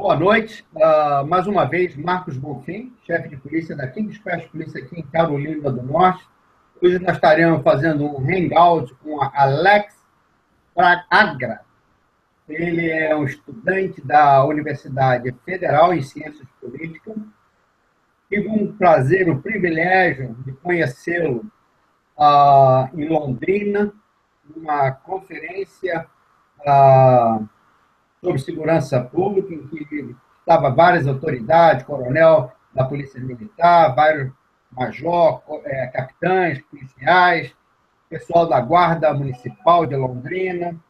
Boa noite. Mais uma vez, Marcos Bonfim, chefe de polícia da King Special Polícia aqui em Carolina do Norte. Hoje nós estaremos fazendo um hangout com a Alex Agra. Ele é um estudante da Universidade Federal em Ciências Políticas. Tive um prazer, um privilégio de conhecê-lo em Londrina, numa conferência sobre segurança pública, em que estava várias autoridades, coronel da Polícia Militar, vários major, capitães, policiais, pessoal da Guarda Municipal de Londrina,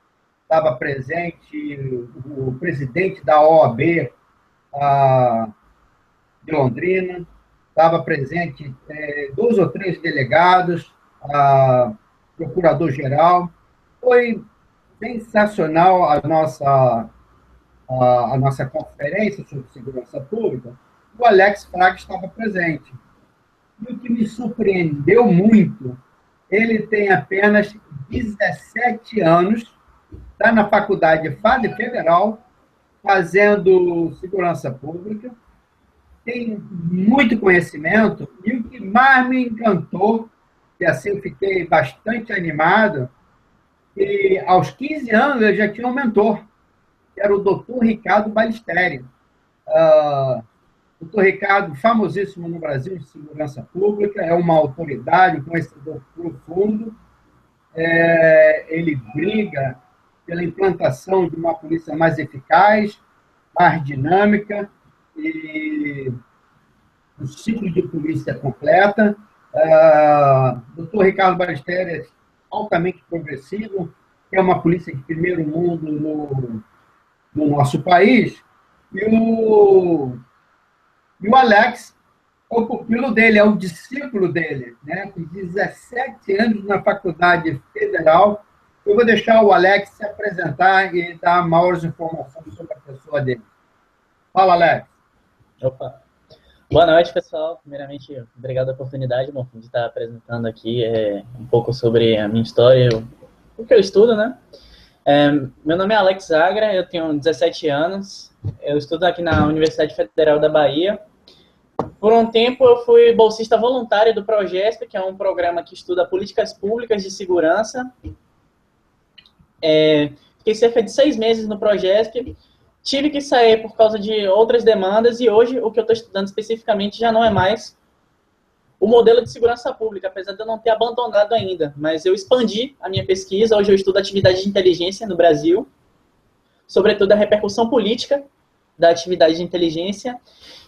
estava presente o presidente da OAB de Londrina, estava presente 2 ou 3 delegados, procurador-geral. Foi sensacional a nossa conferência sobre segurança pública. O Alex Fraga estava presente. E o que me surpreendeu muito, ele tem apenas 17 anos, está na faculdade federal, fazendo segurança pública, tem muito conhecimento, e o que mais me encantou, e assim eu fiquei bastante animado, que aos 15 anos ele já tinha um mentor, que era o doutor Ricardo Balistreri. Doutor Ricardo, famosíssimo no Brasil de segurança pública, é uma autoridade, um conhecedor profundo. Ele briga pela implantação de uma polícia mais eficaz, mais dinâmica e um ciclo de polícia completa. Doutor Ricardo Balistreri é altamente progressivo, é uma polícia de primeiro mundo no nosso país, e o Alex é o pupilo dele, é o discípulo dele, né? Com 17 anos na Faculdade Federal. Eu vou deixar o Alex se apresentar e dar maiores informações sobre a pessoa dele. Fala, Alex. Opa. Boa noite, pessoal. Primeiramente, obrigado pela oportunidade, de estar apresentando aqui um pouco sobre a minha história, o que eu estudo, né? Meu nome é Alex Agra, eu tenho 17 anos, eu estudo aqui na Universidade Federal da Bahia. Por um tempo eu fui bolsista voluntário do Progesp, que é um programa que estuda políticas públicas de segurança. Fiquei cerca de 6 meses no Progesp, tive que sair por causa de outras demandas, e hoje o que eu estou estudando especificamente já não é mais o modelo de segurança pública, apesar de eu não ter abandonado ainda, mas eu expandi a minha pesquisa. Hoje eu estudo atividade de inteligência no Brasil, sobretudo a repercussão política da atividade de inteligência,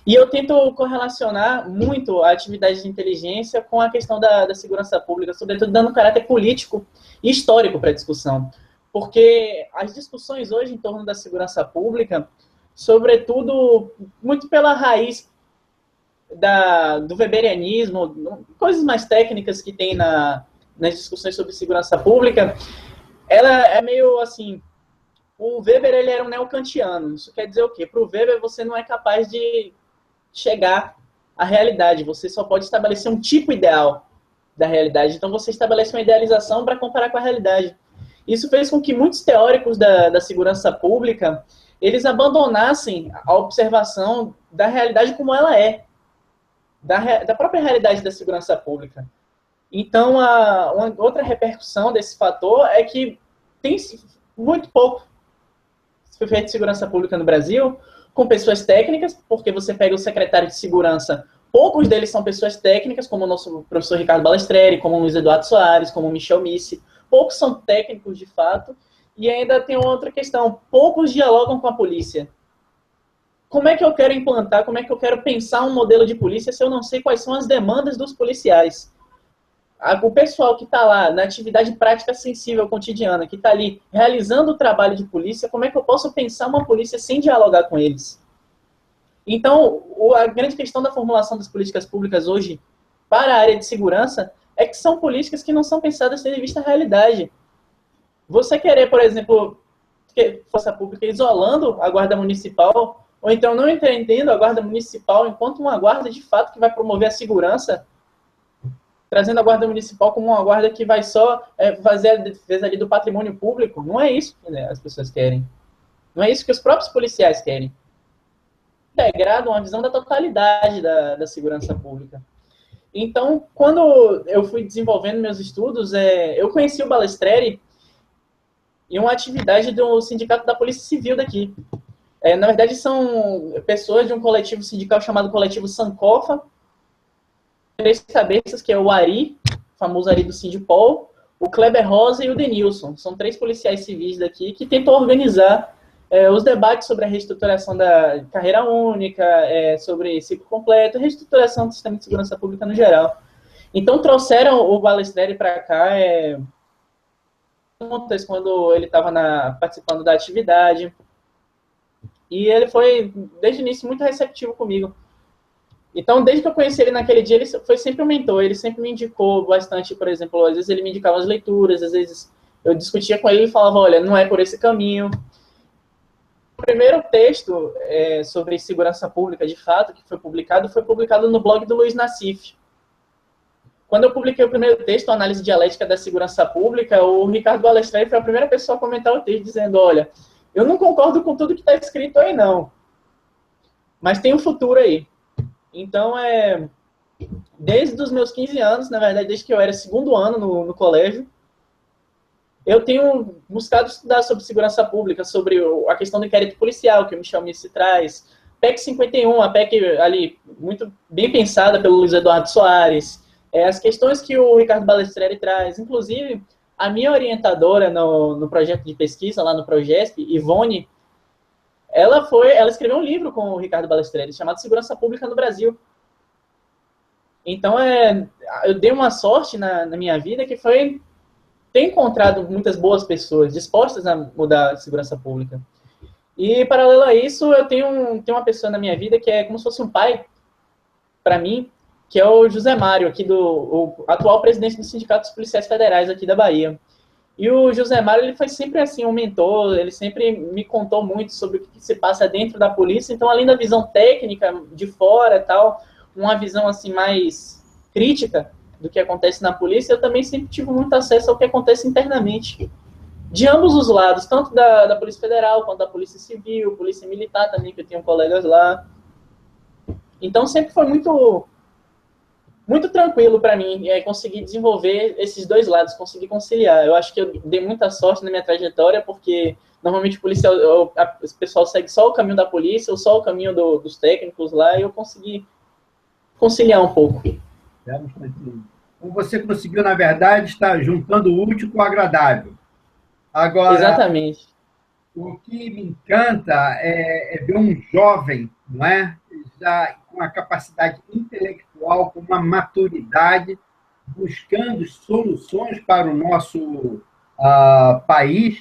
e eu tento correlacionar muito a atividade de inteligência com a questão da segurança pública, sobretudo dando um caráter político e histórico para a discussão, porque as discussões hoje em torno da segurança pública, sobretudo muito pela raiz do weberianismo, coisas mais técnicas que tem nas discussões sobre segurança pública, ela é meio assim, o Weber ele era um neocantiano. Isso quer dizer o quê? Para o Weber você não é capaz de chegar à realidade, você só pode estabelecer um tipo ideal da realidade, então você estabelece uma idealização para comparar com a realidade. Isso fez com que muitos teóricos da segurança pública, eles abandonassem a observação da realidade como ela é, da própria realidade da segurança pública. Então, uma outra repercussão desse fator é que tem muito pouco feito de segurança pública no Brasil, com pessoas técnicas, porque você pega o secretário de segurança, poucos deles são pessoas técnicas, como o nosso professor Ricardo Balistreri, como o Luiz Eduardo Soares, como o Michel Missi, poucos são técnicos de fato, e ainda tem outra questão, poucos dialogam com a polícia. Como é que eu quero implantar, como é que eu quero pensar um modelo de polícia se eu não sei quais são as demandas dos policiais? O pessoal que está lá na atividade prática sensível cotidiana, que está ali realizando o trabalho de polícia, como é que eu posso pensar uma polícia sem dialogar com eles? Então, a grande questão da formulação das políticas públicas hoje para a área de segurança é que são políticas que não são pensadas tendo em vista a realidade. Você querer, por exemplo, força pública isolando a guarda municipal, ou então não entendendo a guarda municipal enquanto uma guarda de fato que vai promover a segurança, trazendo a guarda municipal como uma guarda que vai só fazer a defesa ali do patrimônio público. Não é isso que as pessoas querem. Não é isso que os próprios policiais querem. integrado, uma visão da totalidade da segurança pública. Então, quando eu fui desenvolvendo meus estudos, eu conheci o Balestreri em uma atividade do Sindicato da Polícia Civil daqui. Na verdade, são pessoas de um coletivo sindical chamado Coletivo Sankofa, 3 cabeças, que é o Ari, o famoso Ari do Sindipol, o Kleber Rosa e o Denilson. São 3 policiais civis daqui que tentam organizar os debates sobre a reestruturação da carreira única, sobre ciclo completo, reestruturação do sistema de segurança pública no geral. Então, trouxeram o Balestreri para cá, quando ele estava participando da atividade, e ele foi, desde o início, muito receptivo comigo. Então, desde que eu conheci ele naquele dia, ele foi sempre um mentor, ele sempre me indicou bastante, por exemplo, às vezes ele me indicava as leituras, às vezes eu discutia com ele e falava, olha, não é por esse caminho. O primeiro texto sobre segurança pública, de fato, que foi publicado no blog do Luiz Nassif. Quando eu publiquei o primeiro texto, Análise Dialética da Segurança Pública, o Ricardo Balestreri foi a primeira pessoa a comentar o texto, dizendo, olha, eu não concordo com tudo que está escrito aí, não, mas tem um futuro aí. Então, desde os meus 15 anos, na verdade, desde que eu era 2º ano no colégio, eu tenho buscado estudar sobre segurança pública, sobre a questão do inquérito policial, que o Michel Missi traz, PEC 51, a PEC ali muito bem pensada pelo Luiz Eduardo Soares, as questões que o Ricardo Balestreri traz, inclusive a minha orientadora no projeto de pesquisa, lá no Progesp, Ivone, ela escreveu um livro com o Ricardo Balestreri, chamado Segurança Pública no Brasil. Então, eu dei uma sorte na minha vida, que foi ter encontrado muitas boas pessoas dispostas a mudar a segurança pública. E, paralelo a isso, eu tenho uma pessoa na minha vida que é como se fosse um pai para mim, que é o José Mário, o atual presidente do Sindicato dos Policiais Federais aqui da Bahia. E o José Mário, ele foi sempre assim um mentor, ele sempre me contou muito sobre o que se passa dentro da polícia. Então, além da visão técnica de fora e tal, uma visão assim mais crítica do que acontece na polícia, eu também sempre tive muito acesso ao que acontece internamente, de ambos os lados, tanto da Polícia Federal, quanto da Polícia Civil, Polícia Militar também, que eu tenho colegas lá. Então, sempre foi muito tranquilo para mim conseguir desenvolver esses 2 lados, conseguir conciliar. Eu acho que eu dei muita sorte na minha trajetória, porque normalmente o pessoal segue só o caminho da polícia, ou só o caminho dos técnicos lá, e eu consegui conciliar um pouco. Então, você conseguiu, na verdade, estar juntando o útil com o agradável. Agora, exatamente. O que me encanta é ver um jovem, não é? Já com uma capacidade intelectual, com uma maturidade, buscando soluções para o nosso país,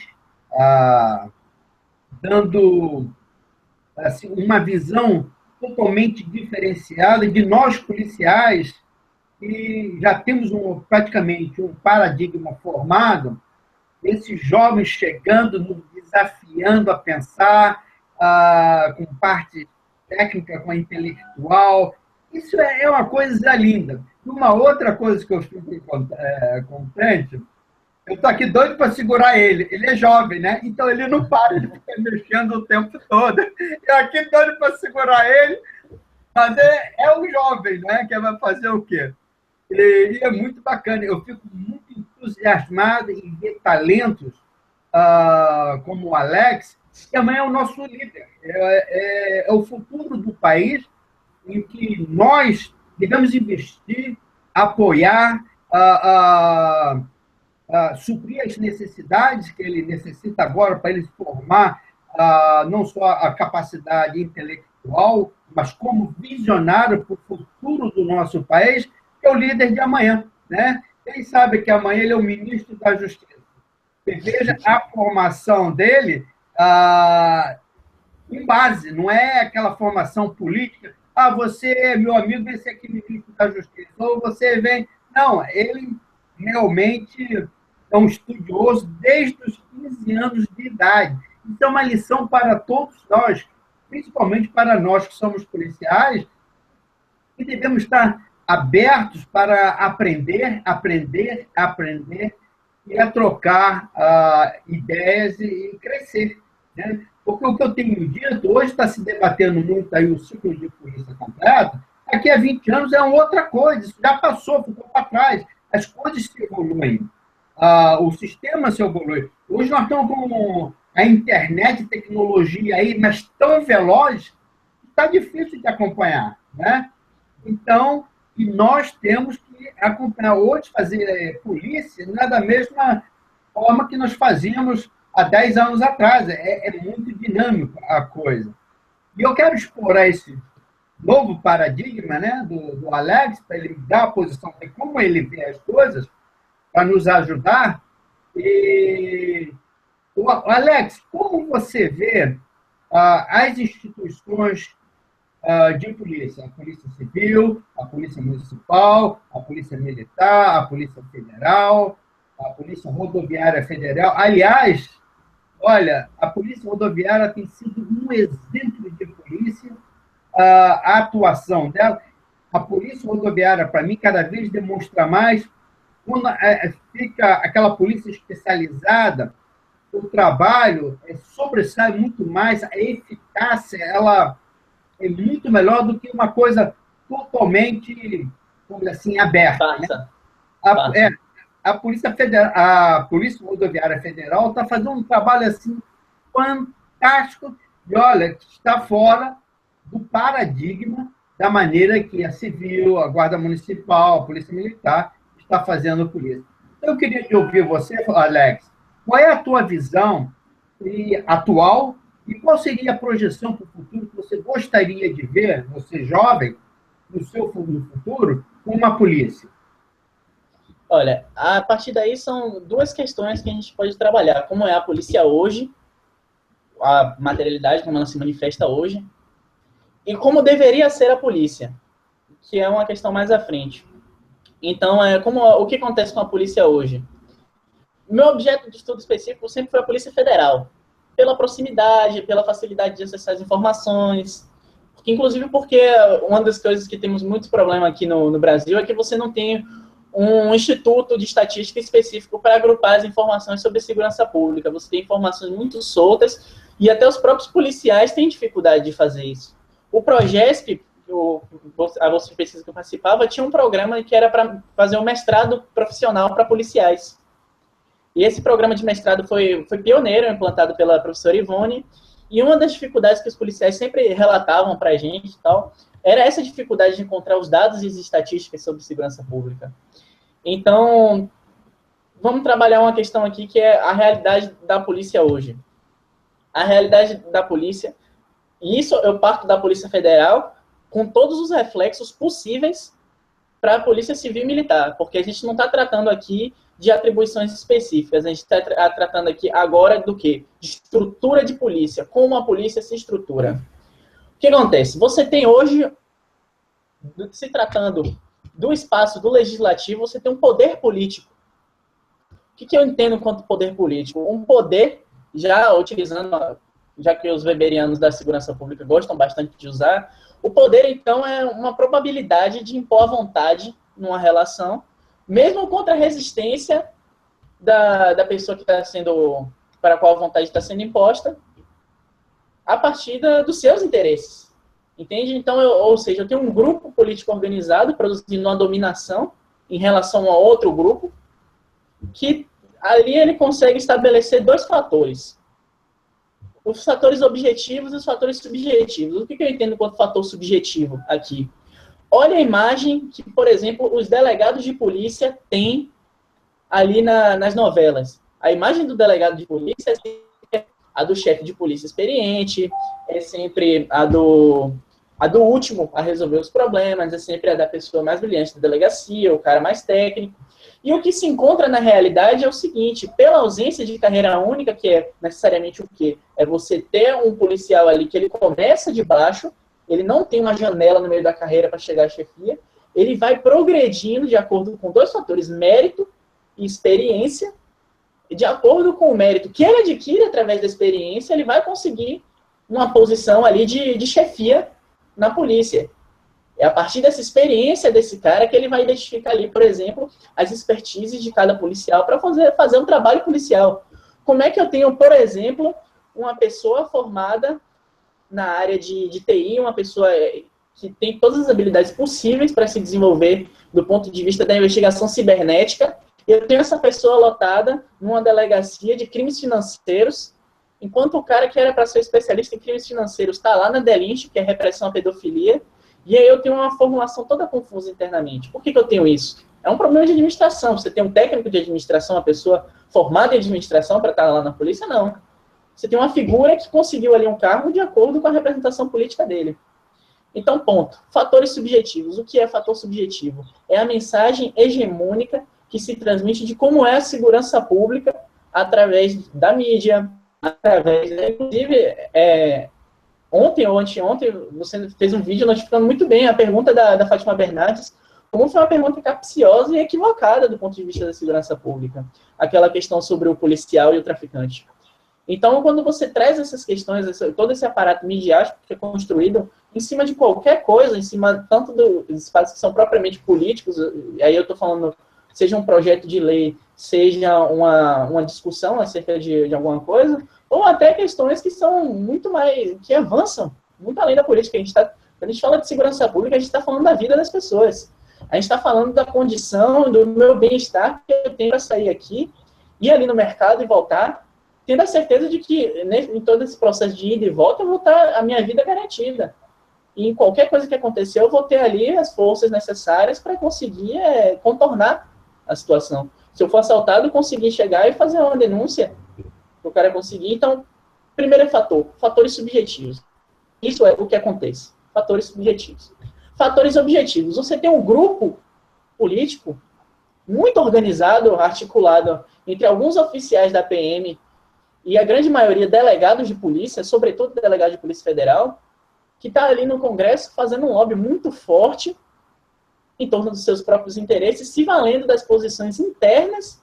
dando assim, uma visão totalmente diferenciada de nós policiais, que já temos praticamente um paradigma formado, esses jovens chegando, nos desafiando a pensar, com parte técnica, com a intelectual. Isso é uma coisa linda. E uma outra coisa que eu fico contente, eu estou aqui doido para segurar ele. Ele é jovem, né? Então ele não para de ficar mexendo o tempo todo. Eu aqui doido para segurar ele, mas é um jovem, né? Que vai fazer o quê? E é muito bacana. Eu fico muito entusiasmado em ver talentos como o Alex, que amanhã é o nosso líder. É o futuro do país, em que nós devemos investir, apoiar, suprir as necessidades que ele necessita agora para ele se formar, não só a capacidade intelectual, mas como visionário para o futuro do nosso país, que é o líder de amanhã, né? Quem sabe que amanhã ele é o ministro da Justiça. E veja a formação dele em base, não é aquela formação política. Você é meu amigo, vem ser aqui ministro da Justiça. Ou você vem... Não, ele realmente é um estudioso desde os 15 anos de idade. Isso é uma lição para todos nós, principalmente para nós que somos policiais, e devemos estar abertos para aprender e a trocar ideias e crescer, né? Porque o que eu tenho dito, hoje está se debatendo muito aí o ciclo de polícia completo, daqui a 20 anos é uma outra coisa, isso já passou, ficou para trás. As coisas se evoluem, o sistema se evolui. Hoje nós estamos com a internet e tecnologia aí, mas tão veloz, que está difícil de acompanhar, né? Então, e nós temos que acompanhar. Hoje, fazer polícia não é da mesma forma que nós fazíamos há 10 anos atrás. É muito dinâmico a coisa. E eu quero explorar esse novo paradigma, né, do Alex, para ele dar a posição de como ele vê as coisas, para nos ajudar. E, Alex, como você vê as instituições de polícia? A Polícia Civil, a Polícia Municipal, a Polícia Militar, a Polícia Federal, a Polícia Rodoviária Federal. Aliás, olha, a Polícia Rodoviária tem sido um exemplo de polícia, a atuação dela. A Polícia Rodoviária, para mim, cada vez demonstra mais, quando fica aquela polícia especializada, o trabalho sobressai muito mais, a eficácia, ela é muito melhor do que uma coisa totalmente, vamos dizer assim, aberta. Né? A Polícia Federal, a Polícia Rodoviária Federal está fazendo um trabalho assim fantástico e, olha, está fora do paradigma da maneira que a Civil, a Guarda Municipal, a Polícia Militar está fazendo polícia. Então, eu queria te ouvir você, Alex, qual é a tua visão atual e qual seria a projeção para o futuro que você gostaria de ver, você jovem, no futuro, com uma polícia? Olha, a partir daí são duas questões que a gente pode trabalhar. Como é a polícia hoje, a materialidade, como ela se manifesta hoje, e como deveria ser a polícia, que é uma questão mais à frente. Então, o que acontece com a polícia hoje? Meu objeto de estudo específico sempre foi a Polícia Federal, pela proximidade, pela facilidade de acessar as informações, inclusive porque uma das coisas que temos muito problema aqui no Brasil é que você não tem um instituto de estatística específico para agrupar as informações sobre segurança pública. Você tem informações muito soltas e até os próprios policiais têm dificuldade de fazer isso. O Progesp, a bolsa de pesquisa que eu participava, tinha um programa que era para fazer um mestrado profissional para policiais. E esse programa de mestrado foi pioneiro, implantado pela professora Ivone, e uma das dificuldades que os policiais sempre relatavam para a gente e tal, era essa dificuldade de encontrar os dados e as estatísticas sobre segurança pública. Então, vamos trabalhar uma questão aqui que é a realidade da polícia hoje. A realidade da polícia, e isso eu parto da Polícia Federal, com todos os reflexos possíveis para a Polícia Civil e Militar, porque a gente não está tratando aqui de atribuições específicas, a gente está tratando aqui agora do quê? De estrutura de polícia, como a polícia se estrutura. O que acontece? Você tem hoje, se tratando do espaço do legislativo, você tem um poder político. O que eu entendo quanto poder político? Um poder, já utilizando, já que os weberianos da segurança pública gostam bastante de usar, o poder, então, é uma probabilidade de impor a vontade numa relação, mesmo contra a resistência da pessoa que está sendo, para a qual a vontade está sendo imposta, a partir dos seus interesses. Entende? Então, ou seja, eu tenho um grupo político organizado produzindo uma dominação em relação a outro grupo, que ali ele consegue estabelecer dois fatores. Os fatores objetivos e os fatores subjetivos. O que eu entendo quanto fator subjetivo aqui? Olha a imagem que, por exemplo, os delegados de polícia têm ali nas novelas. A imagem do delegado de polícia é sempre a do chefe de polícia experiente, é sempre a do último a resolver os problemas, é sempre a da pessoa mais brilhante da delegacia, o cara mais técnico. E o que se encontra na realidade é o seguinte: pela ausência de carreira única, que é necessariamente o quê? É você ter um policial ali que ele começa de baixo, ele não tem uma janela no meio da carreira para chegar à chefia, ele vai progredindo de acordo com dois fatores, mérito e experiência, e de acordo com o mérito que ele adquire através da experiência, ele vai conseguir uma posição ali de chefia na polícia. É a partir dessa experiência desse cara que ele vai identificar ali, por exemplo, as expertises de cada policial para fazer um trabalho policial. Como é que eu tenho, por exemplo, uma pessoa formada na área de TI, uma pessoa que tem todas as habilidades possíveis para se desenvolver do ponto de vista da investigação cibernética, e eu tenho essa pessoa lotada numa delegacia de crimes financeiros, enquanto o cara que era para ser especialista em crimes financeiros está lá na DELINCH, que é repressão à pedofilia, e aí eu tenho uma formulação toda confusa internamente. Por que eu tenho isso? É um problema de administração. Você tem um técnico de administração, uma pessoa formada em administração para estar lá na polícia? Não. Você tem uma figura que conseguiu ali um cargo de acordo com a representação política dele. Então, ponto. Fatores subjetivos. O que é fator subjetivo? É a mensagem hegemônica que se transmite de como é a segurança pública através da mídia, através, inclusive, ontem ou anteontem, você fez um vídeo notificando muito bem a pergunta da Fátima Bernardes, como foi uma pergunta capciosa e equivocada do ponto de vista da segurança pública. Aquela questão sobre o policial e o traficante. Então, quando você traz essas questões, todo esse aparato midiático que é construído em cima de qualquer coisa, em cima tanto dos espaços que são propriamente políticos, e aí eu estou falando, seja um projeto de lei, seja uma discussão acerca de alguma coisa, ou até questões que são muito mais, que avançam muito além da política. Quando a gente fala de segurança pública, a gente está falando da vida das pessoas. A gente está falando da condição, do meu bem-estar que eu tenho para sair aqui, ir ali no mercado e voltar, tendo a certeza de que em todo esse processo de ida e volta, eu vou estar a minha vida garantida. E em qualquer coisa que acontecer, eu vou ter ali as forças necessárias para conseguir contornar a situação. Se eu for assaltado, eu conseguir chegar e fazer uma denúncia, o cara conseguir. Então, primeiro fator, fatores subjetivos. Isso é o que acontece. Fatores subjetivos. Fatores objetivos. Você tem um grupo político muito organizado, articulado entre alguns oficiais da PM e a grande maioria delegados de polícia, sobretudo delegados de Polícia Federal, que está ali no Congresso fazendo um lobby muito forte em torno dos seus próprios interesses, se valendo das posições internas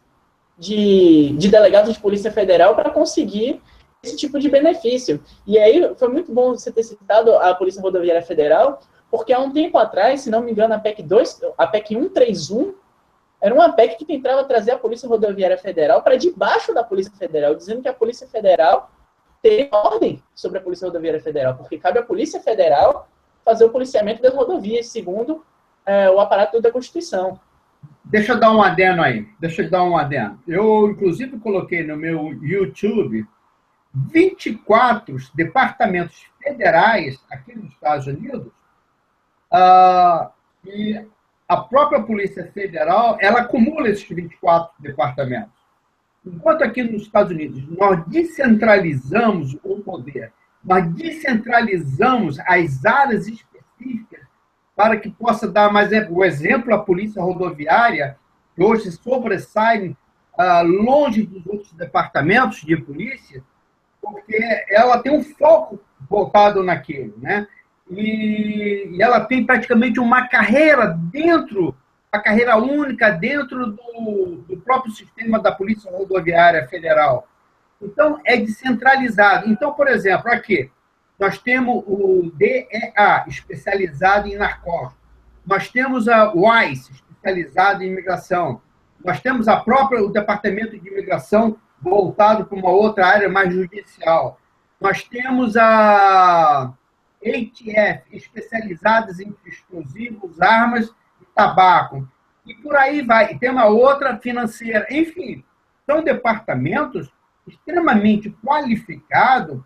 de delegados de Polícia Federal para conseguir esse tipo de benefício. E aí foi muito bom você ter citado a Polícia Rodoviária Federal, porque há um tempo atrás, se não me engano, a PEC 131, era uma PEC que tentava trazer a Polícia Rodoviária Federal para debaixo da Polícia Federal, dizendo que a Polícia Federal tem ordem sobre a Polícia Rodoviária Federal, porque cabe à Polícia Federal fazer o policiamento das rodovias, segundo o aparato da Constituição. Deixa eu dar um adendo aí. Eu, inclusive, coloquei no meu YouTube 24 departamentos federais aqui nos Estados Unidos, e a própria Polícia Federal, ela acumula esses 24 departamentos. Enquanto aqui nos Estados Unidos nós descentralizamos o poder, nós descentralizamos as áreas específicas para que possa dar mais o exemplo, a Polícia Rodoviária, que hoje sobressai longe dos outros departamentos de polícia, porque ela tem um foco voltado naquilo, né? E ela tem praticamente uma carreira única dentro do próprio sistema da Polícia Rodoviária Federal. Então, é descentralizado. Então, por exemplo, aqui, nós temos o DEA, especializado em narcóticos. Nós temos a WISE, especializada em imigração. Nós temos o Departamento de Imigração, voltado para uma outra área mais judicial. Nós temos a ATF, especializadas em explosivos, armas e tabaco. E por aí vai. E tem uma outra financeira. Enfim, são departamentos extremamente qualificados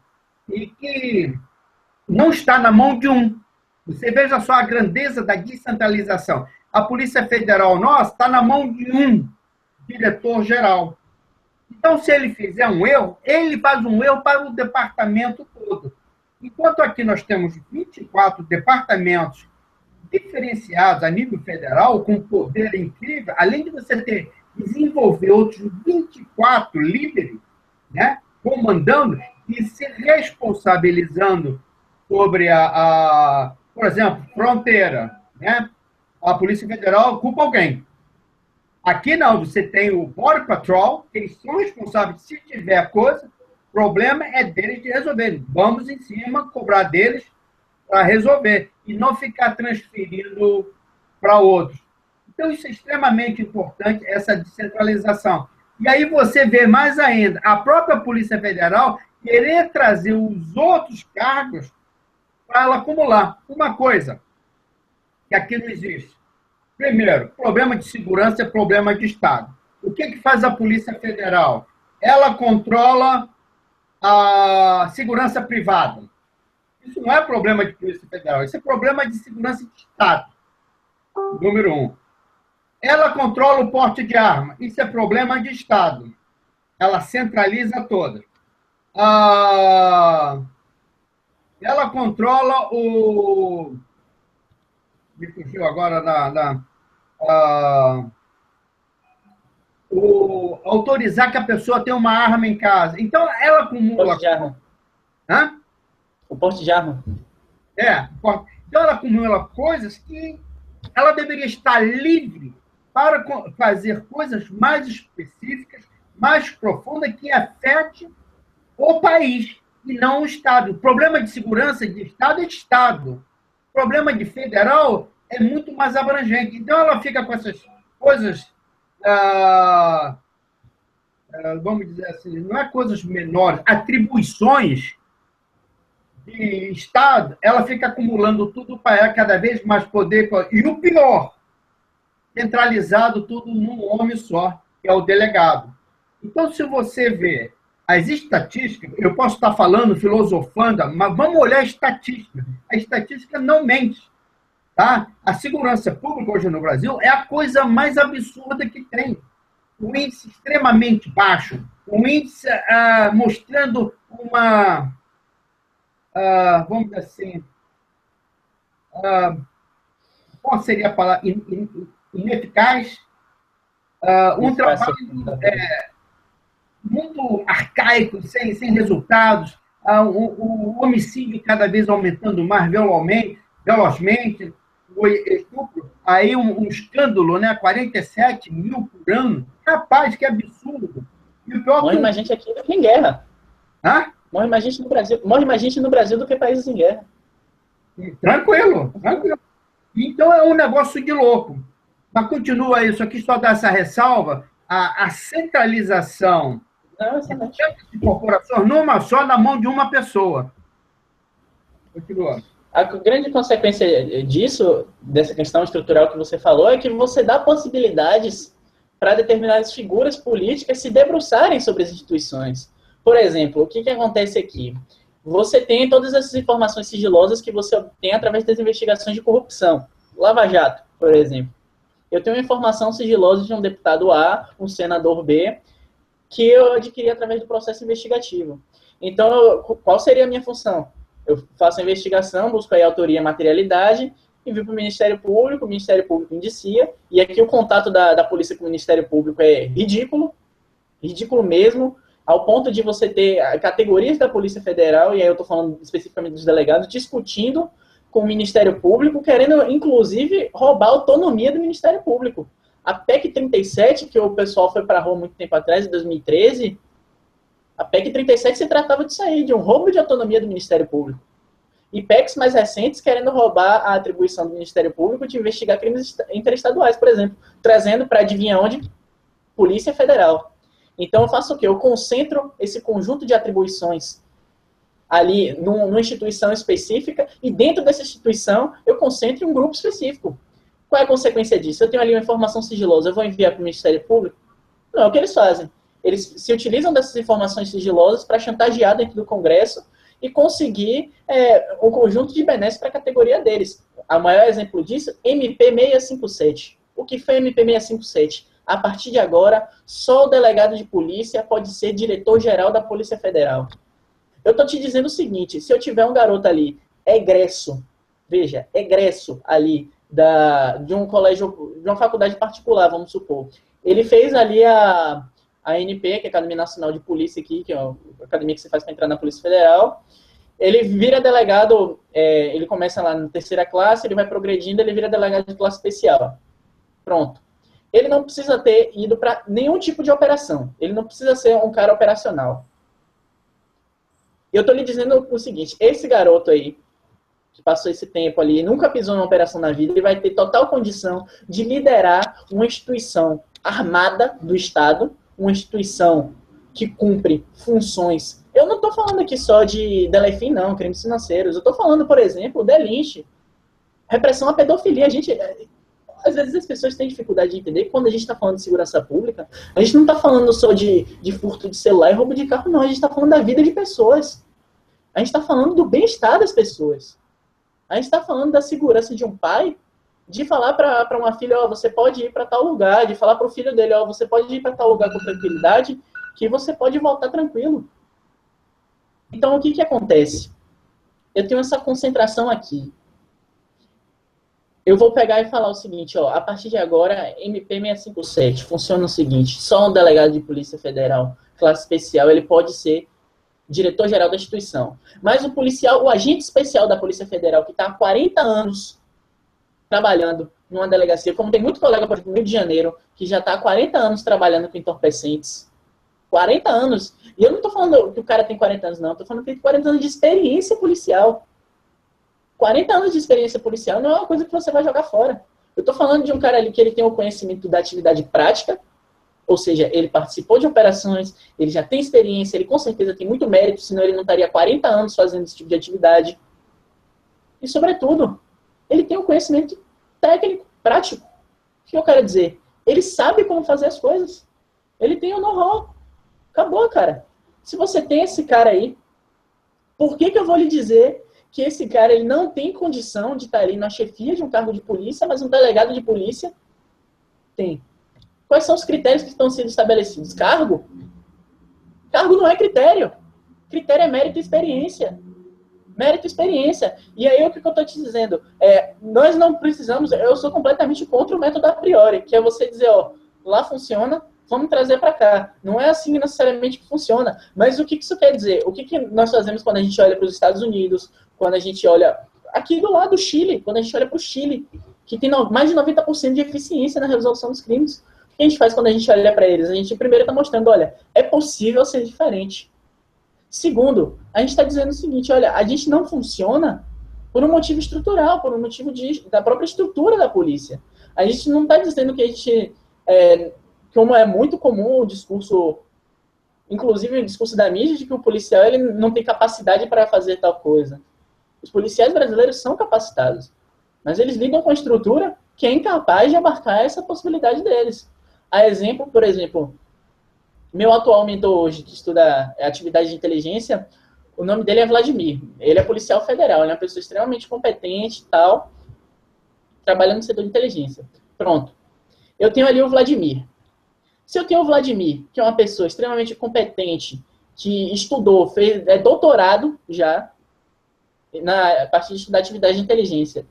e que não está na mão de um. Você veja só a grandeza da descentralização. A Polícia Federal nossa está na mão de um diretor-geral. Então, se ele fizer um erro, ele faz um erro para o departamento todo. Enquanto aqui nós temos 24 departamentos diferenciados a nível federal, com poder incrível, além de você desenvolver outros 24 líderes, né, comandando e se responsabilizando sobre por exemplo, fronteira, né? A Polícia Federal culpa alguém. Aqui não, você tem o Border Patrol, que eles são responsáveis, se tiver coisa, o problema é deles de resolver. Vamos em cima, cobrar deles para resolver, e não ficar transferindo para outros. Então, isso é extremamente importante, essa descentralização. E aí você vê mais ainda, a própria Polícia Federal querer trazer os outros cargos para ela acumular. Uma coisa que aqui não existe. Primeiro, problema de segurança é problema de Estado. O que faz a Polícia Federal? Ela controla a segurança privada. Isso não é problema de Polícia Federal, isso é problema de segurança de Estado. Número 1. Ela controla o porte de arma. Isso é problema de Estado. Ela centraliza toda. Ela controla o... Me fugiu agora autorizar que a pessoa tenha uma arma em casa. Então, ela acumula... Porte de arma. Hã? O porte de arma. Então, ela acumula coisas que ela deveria estar livre para fazer coisas mais específicas, mais profundas, que afete o país e não o Estado. O problema de segurança de Estado é de Estado. O problema de federal é muito mais abrangente. Então, ela fica com essas coisas, vamos dizer assim, não é coisas menores, atribuições de Estado, ela fica acumulando tudo para ela, cada vez mais poder. E o pior, centralizado tudo num homem só, que é o delegado. Então, se você vê as estatísticas, eu posso estar falando, filosofando, mas vamos olhar a estatística. A estatística não mente. Tá? A segurança pública hoje no Brasil é a coisa mais absurda que tem. Um índice extremamente baixo, um índice mostrando uma... vamos dizer assim, qual seria a palavra? Ineficaz, um trabalho muito arcaico, sem resultados, o homicídio cada vez aumentando mais velozmente, o estupro, aí um escândalo, né? 47 mil por ano, rapaz, que absurdo. E o pior morre mais gente aqui do que em guerra. Hã? Morre mais gente no Brasil do que países em guerra. Tranquilo. Então é um negócio de louco. Mas continua isso aqui, só dar essa ressalva, a centralização de corporações numa só, na mão de uma pessoa. Continua. A grande consequência disso, dessa questão estrutural que você falou, é que você dá possibilidades para determinadas figuras políticas se debruçarem sobre as instituições. Por exemplo, o que acontece aqui? Você tem todas essas informações sigilosas que você obtém através das investigações de corrupção. Lava Jato, por exemplo. Eu tenho uma informação sigilosa de um deputado A, um senador B, que eu adquiri através do processo investigativo. Então, qual seria a minha função? Eu faço a investigação, busco aí a autoria e materialidade, envio para o Ministério Público indicia, e aqui o contato da polícia com o Ministério Público é ridículo mesmo, ao ponto de você ter categorias da Polícia Federal, e aí eu estou falando especificamente dos delegados, discutindo com o Ministério Público, querendo, inclusive, roubar a autonomia do Ministério Público. A PEC 37, que o pessoal foi para a rua muito tempo atrás, em 2013, a PEC 37 se tratava disso aí, de um roubo de autonomia do Ministério Público. E PECs mais recentes querendo roubar a atribuição do Ministério Público de investigar crimes interestaduais, por exemplo, trazendo para adivinha onde? Polícia Federal. Então eu faço o quê? Eu concentro esse conjunto de atribuições ali numa instituição específica e dentro dessa instituição eu concentro um grupo específico. Qual é a consequência disso? Eu tenho ali uma informação sigilosa, eu vou enviar para o Ministério Público? Não, é o que eles fazem. Eles se utilizam dessas informações sigilosas para chantagear dentro do Congresso e conseguir um conjunto de benesses para a categoria deles. O maior exemplo disso, MP657. O que foi MP657? A partir de agora, só o delegado de polícia pode ser diretor-geral da Polícia Federal. Eu estou te dizendo o seguinte, se eu tiver um garoto ali, egresso ali de um colégio, de uma faculdade particular, vamos supor, ele fez ali a ANP, que é a Academia Nacional de Polícia aqui, que é a academia que você faz para entrar na Polícia Federal. Ele vira delegado, ele começa lá na terceira classe, ele vai progredindo, ele vira delegado de classe especial. Pronto. Ele não precisa ter ido para nenhum tipo de operação. Ele não precisa ser um cara operacional. E eu estou lhe dizendo o seguinte, esse garoto aí, que passou esse tempo ali, nunca pisou numa operação na vida, ele vai ter total condição de liderar uma instituição armada do Estado, uma instituição que cumpre funções. Eu não estou falando aqui só de Delfim, não, crimes financeiros. Eu estou falando, por exemplo, delinche, repressão à pedofilia. A gente, às vezes as pessoas têm dificuldade de entender que quando a gente está falando de segurança pública, a gente não está falando só de furto de celular e roubo de carro, não. A gente está falando da vida de pessoas. A gente está falando do bem-estar das pessoas. A gente está falando da segurança de um pai de falar para uma filha, ó, você pode ir para tal lugar, de falar para o filho dele, ó, você pode ir para tal lugar com tranquilidade, que você pode voltar tranquilo. Então, o que acontece? Eu tenho essa concentração aqui. Eu vou pegar e falar o seguinte, ó, a partir de agora, MP 657 funciona o seguinte, só um delegado de Polícia Federal, classe especial, ele pode ser diretor-geral da instituição. Mas o policial, o agente especial da Polícia Federal, que está há 40 anos trabalhando numa delegacia, como tem muito colega, por exemplo, no Rio de Janeiro, que já está há 40 anos trabalhando com entorpecentes. 40 anos. E eu não estou falando que o cara tem 40 anos, não. Estou falando que ele tem 40 anos de experiência policial. 40 anos de experiência policial não é uma coisa que você vai jogar fora. Eu estou falando de um cara ali que ele tem o conhecimento da atividade prática, ou seja, ele participou de operações, ele já tem experiência, ele com certeza tem muito mérito, senão ele não estaria 40 anos fazendo esse tipo de atividade. E, sobretudo, ele tem um conhecimento técnico, prático. O que eu quero dizer? Ele sabe como fazer as coisas. Ele tem o know-how. Acabou, cara. Se você tem esse cara aí, por que eu vou lhe dizer que esse cara ele não tem condição de estar ali na chefia de um cargo de polícia, mas um delegado de polícia tem? Quais são os critérios que estão sendo estabelecidos? Cargo? Cargo não é critério. Critério é mérito e experiência. Mérito e experiência. E aí, o que eu estou te dizendo? Nós não precisamos... Eu sou completamente contra o método a priori, que é você dizer, ó, lá funciona, vamos trazer para cá. Não é assim necessariamente que funciona. Mas o que isso quer dizer? O que nós fazemos quando a gente olha para os Estados Unidos, quando a gente olha... Aqui do lado do Chile, quando a gente olha para o Chile, que tem mais de 90% de eficiência na resolução dos crimes. O que a gente faz quando a gente olha para eles? A gente primeiro está mostrando, olha, é possível ser diferente. Segundo, a gente está dizendo o seguinte, olha, a gente não funciona por um motivo estrutural, por um motivo da própria estrutura da polícia. A gente não está dizendo que a gente, como é muito comum o discurso, inclusive o discurso da mídia, de que o policial ele não tem capacidade para fazer tal coisa. Os policiais brasileiros são capacitados, mas eles lidam com a estrutura que é incapaz de abarcar essa possibilidade deles. A exemplo, por exemplo, meu atual mentor hoje, que estuda atividade de inteligência, o nome dele é Vladimir. Ele é policial federal, ele é uma pessoa extremamente competente e tal, trabalhando no setor de inteligência. Pronto. Eu tenho ali o Vladimir. Se eu tenho o Vladimir, que é uma pessoa extremamente competente, que estudou, fez doutorado já, na parte da atividade de inteligência,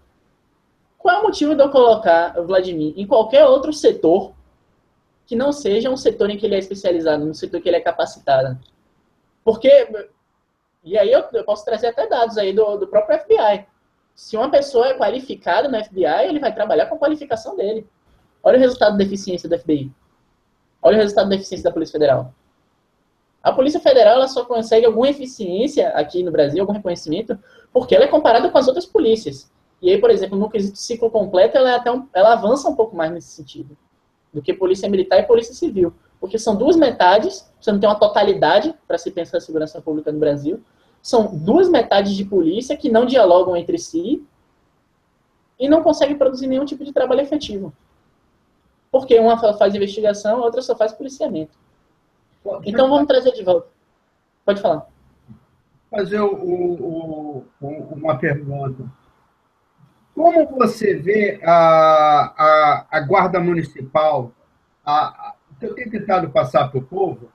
qual é o motivo de eu colocar o Vladimir em qualquer outro setor que não seja um setor em que ele é especializado, no setor que ele é capacitado? Porque, e aí eu posso trazer até dados aí do próprio FBI. Se uma pessoa é qualificada no FBI, ele vai trabalhar com a qualificação dele. Olha o resultado da eficiência do FBI. Olha o resultado da eficiência da Polícia Federal. A Polícia Federal ela só consegue alguma eficiência aqui no Brasil, algum reconhecimento, porque ela é comparada com as outras polícias. E aí, por exemplo, no quesito ciclo completo, ela avança um pouco mais nesse sentido do que Polícia Militar e Polícia Civil. Porque são duas metades, você não tem uma totalidade para se pensar a segurança pública no Brasil, são duas metades de polícia que não dialogam entre si e não conseguem produzir nenhum tipo de trabalho efetivo. Porque uma faz investigação, a outra só faz policiamento. Então vamos trazer de volta. Pode falar. Fazer uma pergunta. Como você vê a Guarda Municipal, que eu tenho tentado passar para o povo,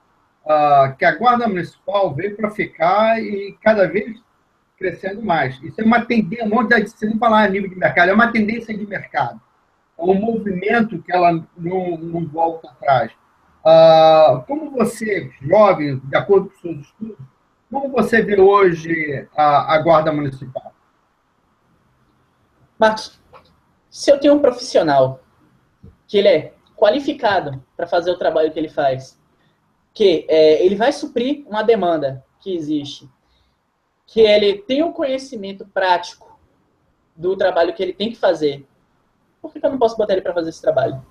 que a Guarda Municipal veio para ficar e cada vez crescendo mais. Isso é uma tendência, se não falar a nível de mercado, é uma tendência de mercado. É um movimento que ela não volta atrás. Como você, jovem, de acordo com os seus estudos, como você vê hoje a Guarda Municipal? Marcos, se eu tenho um profissional que ele é qualificado para fazer o trabalho que ele faz, que ele vai suprir uma demanda que existe, que ele tem um conhecimento prático do trabalho que ele tem que fazer, por que eu não posso botar ele para fazer esse trabalho?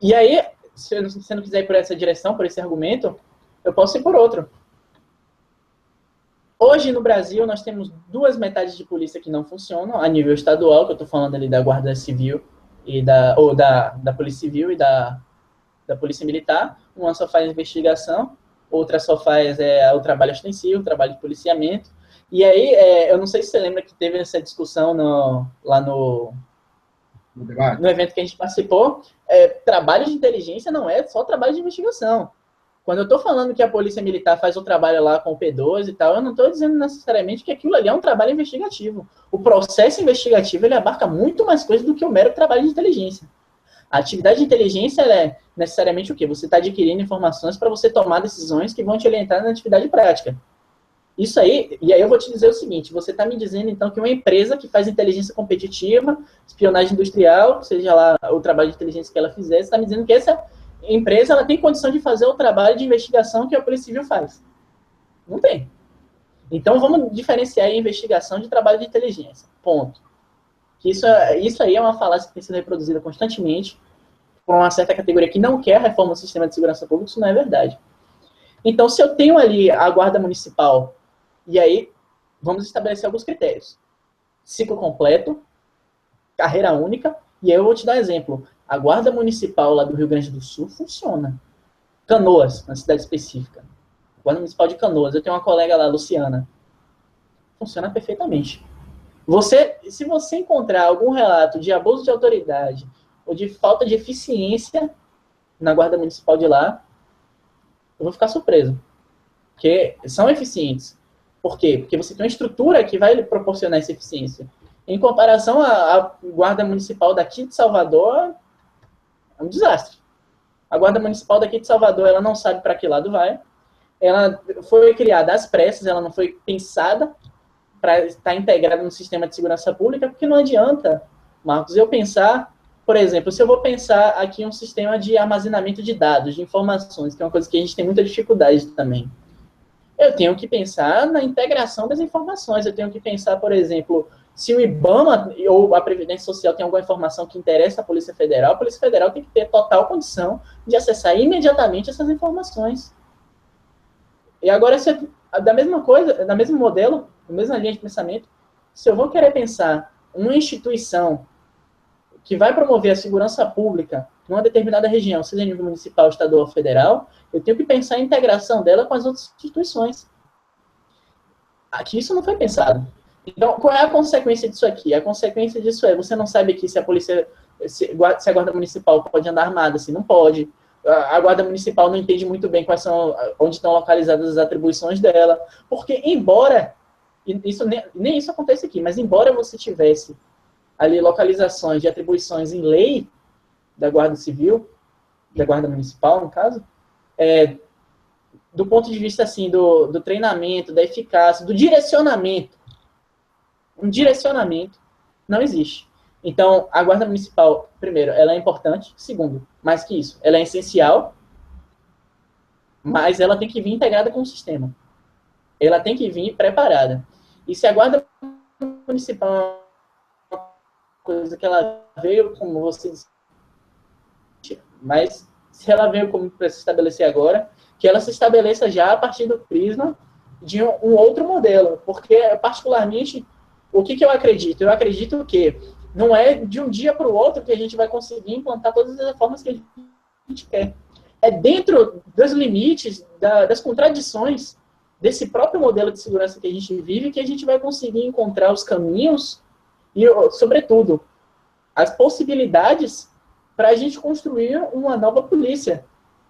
E aí, se você não quiser ir por essa direção, por esse argumento, eu posso ir por outro. Hoje, no Brasil, nós temos duas metades de polícia que não funcionam, a nível estadual, que eu estou falando ali da Guarda Civil, da Polícia Civil e da Polícia Militar. Uma só faz investigação, outra só faz o trabalho ostensivo, o trabalho de policiamento. E aí, eu não sei se você lembra que teve essa discussão lá no evento que a gente participou. Trabalho de inteligência não é só trabalho de investigação. Quando eu estou falando que a Polícia Militar faz o trabalho lá com o P2 e tal, eu não estou dizendo necessariamente que aquilo ali é um trabalho investigativo. O processo investigativo, ele abarca muito mais coisas do que o mero trabalho de inteligência. A atividade de inteligência, ela é necessariamente o quê? Você está adquirindo informações para você tomar decisões que vão te orientar na atividade prática. Isso aí, e aí eu vou te dizer o seguinte, você está me dizendo, então, que uma empresa que faz inteligência competitiva, espionagem industrial, seja lá o trabalho de inteligência que ela fizer, você está me dizendo que essa empresa ela tem condição de fazer o trabalho de investigação que a Polícia Civil faz. Não tem. Então, vamos diferenciar a investigação de trabalho de inteligência. Ponto. Isso aí é uma falácia que tem sido reproduzida constantemente por uma certa categoria que não quer a reforma do sistema de segurança pública, isso não é verdade. Então, se eu tenho ali a Guarda Municipal, e aí vamos estabelecer alguns critérios. Ciclo completo, carreira única, e aí eu vou te dar um exemplo. A Guarda Municipal lá do Rio Grande do Sul funciona. Canoas, na cidade específica. Guarda Municipal de Canoas. Eu tenho uma colega lá, Luciana. Funciona perfeitamente. Se você encontrar algum relato de abuso de autoridade ou de falta de eficiência na Guarda Municipal de lá, eu vou ficar surpreso. Porque são eficientes. Por quê? Porque você tem uma estrutura que vai lhe proporcionar essa eficiência. Em comparação à Guarda Municipal daqui de Salvador, é um desastre. A Guarda Municipal daqui de Salvador, ela não sabe para que lado vai. Ela foi criada às pressas, ela não foi pensada para estar integrada no sistema de segurança pública, porque não adianta, Marcos, eu pensar, por exemplo, se eu vou pensar aqui um sistema de armazenamento de dados, de informações, que é uma coisa que a gente tem muita dificuldade também. Eu tenho que pensar na integração das informações, eu tenho que pensar, por exemplo, se o IBAMA ou a Previdência Social tem alguma informação que interessa à Polícia Federal, a Polícia Federal tem que ter total condição de acessar imediatamente essas informações. E agora, da mesma coisa, da mesmo modelo, na mesma linha de pensamento, se eu vou querer pensar uma instituição que vai promover a segurança pública numa determinada região, seja nível municipal, estadual ou federal, eu tenho que pensar a integração dela com as outras instituições. Aqui isso não foi pensado. Então, qual é a consequência disso aqui? A consequência disso você não sabe aqui se a polícia, se a Guarda Municipal pode andar armada, se não pode. A Guarda Municipal não entende muito bem onde estão localizadas as atribuições dela. Porque, embora, nem isso acontece aqui, mas embora você tivesse ali localizações de atribuições em lei da Guarda Civil, da Guarda Municipal, no caso, do ponto de vista assim, do treinamento, da eficácia, do direcionamento, um direcionamento não existe. Então, a Guarda Municipal, primeiro, ela é importante. Segundo, mais que isso, ela é essencial, mas ela tem que vir integrada com o sistema. Ela tem que vir preparada. E se a Guarda Municipal é uma coisa que ela veio, como você disse, mas se ela veio como para se estabelecer agora, que ela se estabeleça já a partir do prisma de um outro modelo. Porque, particularmente, o que eu acredito? Eu acredito que não é de um dia para o outro que a gente vai conseguir implantar todas as reformas que a gente quer. É dentro dos limites, das contradições desse próprio modelo de segurança que a gente vive que a gente vai conseguir encontrar os caminhos e, sobretudo, as possibilidades para a gente construir uma nova polícia.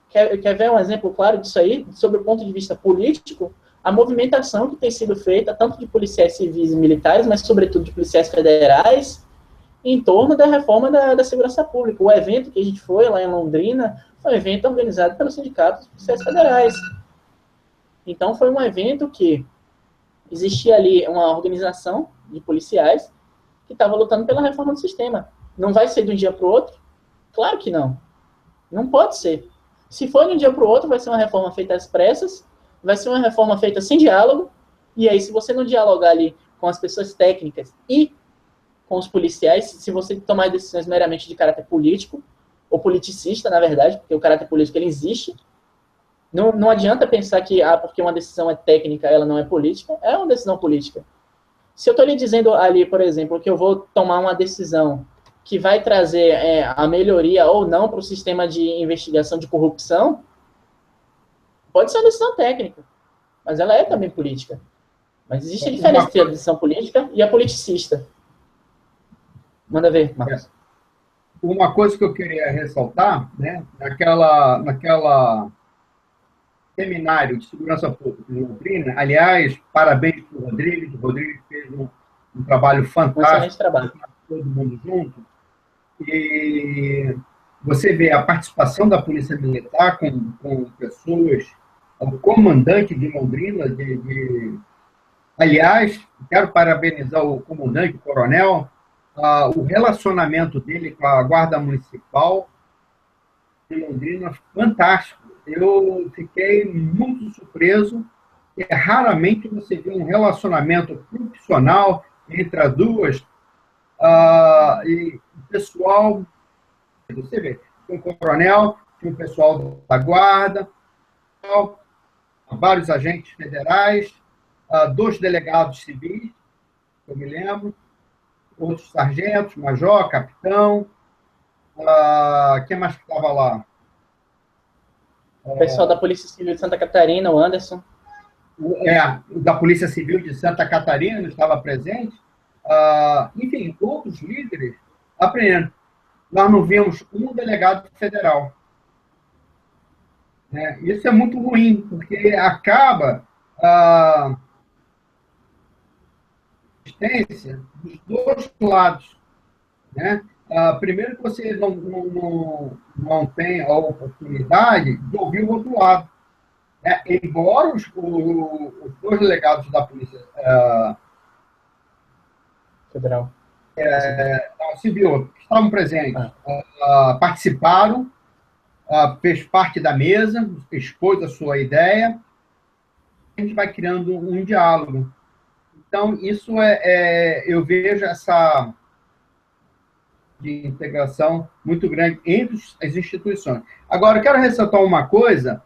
Quer ver um exemplo claro disso aí? Sobre o ponto de vista político, a movimentação que tem sido feita, tanto de policiais civis e militares, mas sobretudo de policiais federais, em torno da reforma da segurança pública. O evento que a gente foi lá em Londrina foi um evento organizado pelo Sindicato dos Policiais Federais. Então, foi um evento que existia ali uma organização de policiais que estava lutando pela reforma do sistema. Não vai ser de um dia para o outro? Claro que não. Não pode ser. Se for de um dia para o outro, vai ser uma reforma feita às pressas, vai ser uma reforma feita sem diálogo, e aí, se você não dialogar ali com as pessoas técnicas e com os policiais, se você tomar decisões meramente de caráter político, ou politicista, na verdade, porque o caráter político ele existe, Não adianta pensar que, porque uma decisão é técnica, ela não é política. É uma decisão política. Se eu estou lhe dizendo ali, por exemplo, que eu vou tomar uma decisão que vai trazer a melhoria ou não para o sistema de investigação de corrupção, pode ser uma decisão técnica, mas ela é também política. Mas existe a diferença entre a decisão política e a politicista. Manda ver, Marcos. Uma coisa que eu queria ressaltar, né, naquela seminário de segurança pública em Londrina, aliás, parabéns para o Rodrigues. O Rodrigues fez um trabalho fantástico, trabalho. Todo mundo junto. E você vê a participação da Polícia Militar com pessoas, o comandante de Londrina, aliás, quero parabenizar o comandante, o coronel, o relacionamento dele com a Guarda Municipal de Londrina, fantástico. Eu fiquei muito surpreso, e raramente você vê um relacionamento profissional entre as duas, e o pessoal, você vê, tinha um coronel, tinha um pessoal da Guarda, vários agentes federais, 2 delegados civis, eu me lembro, outros sargentos, major, capitão, quem mais que estava lá? O pessoal da Polícia Civil de Santa Catarina, o Anderson. Da Polícia Civil de Santa Catarina estava presente. Enfim, outros líderes aprendendo. Nós não vimos um delegado federal. Isso é muito ruim, porque acaba a existência dos dois lados. Né? Primeiro que você não tem a oportunidade de ouvir o outro lado. Embora os 2 delegados da Polícia Federal Civil que estavam presentes, participaram, fez parte da mesa, expôs a sua ideia, a gente vai criando um diálogo. Então, isso eu vejo essa de integração muito grande entre as instituições. Agora, eu quero ressaltar uma coisa,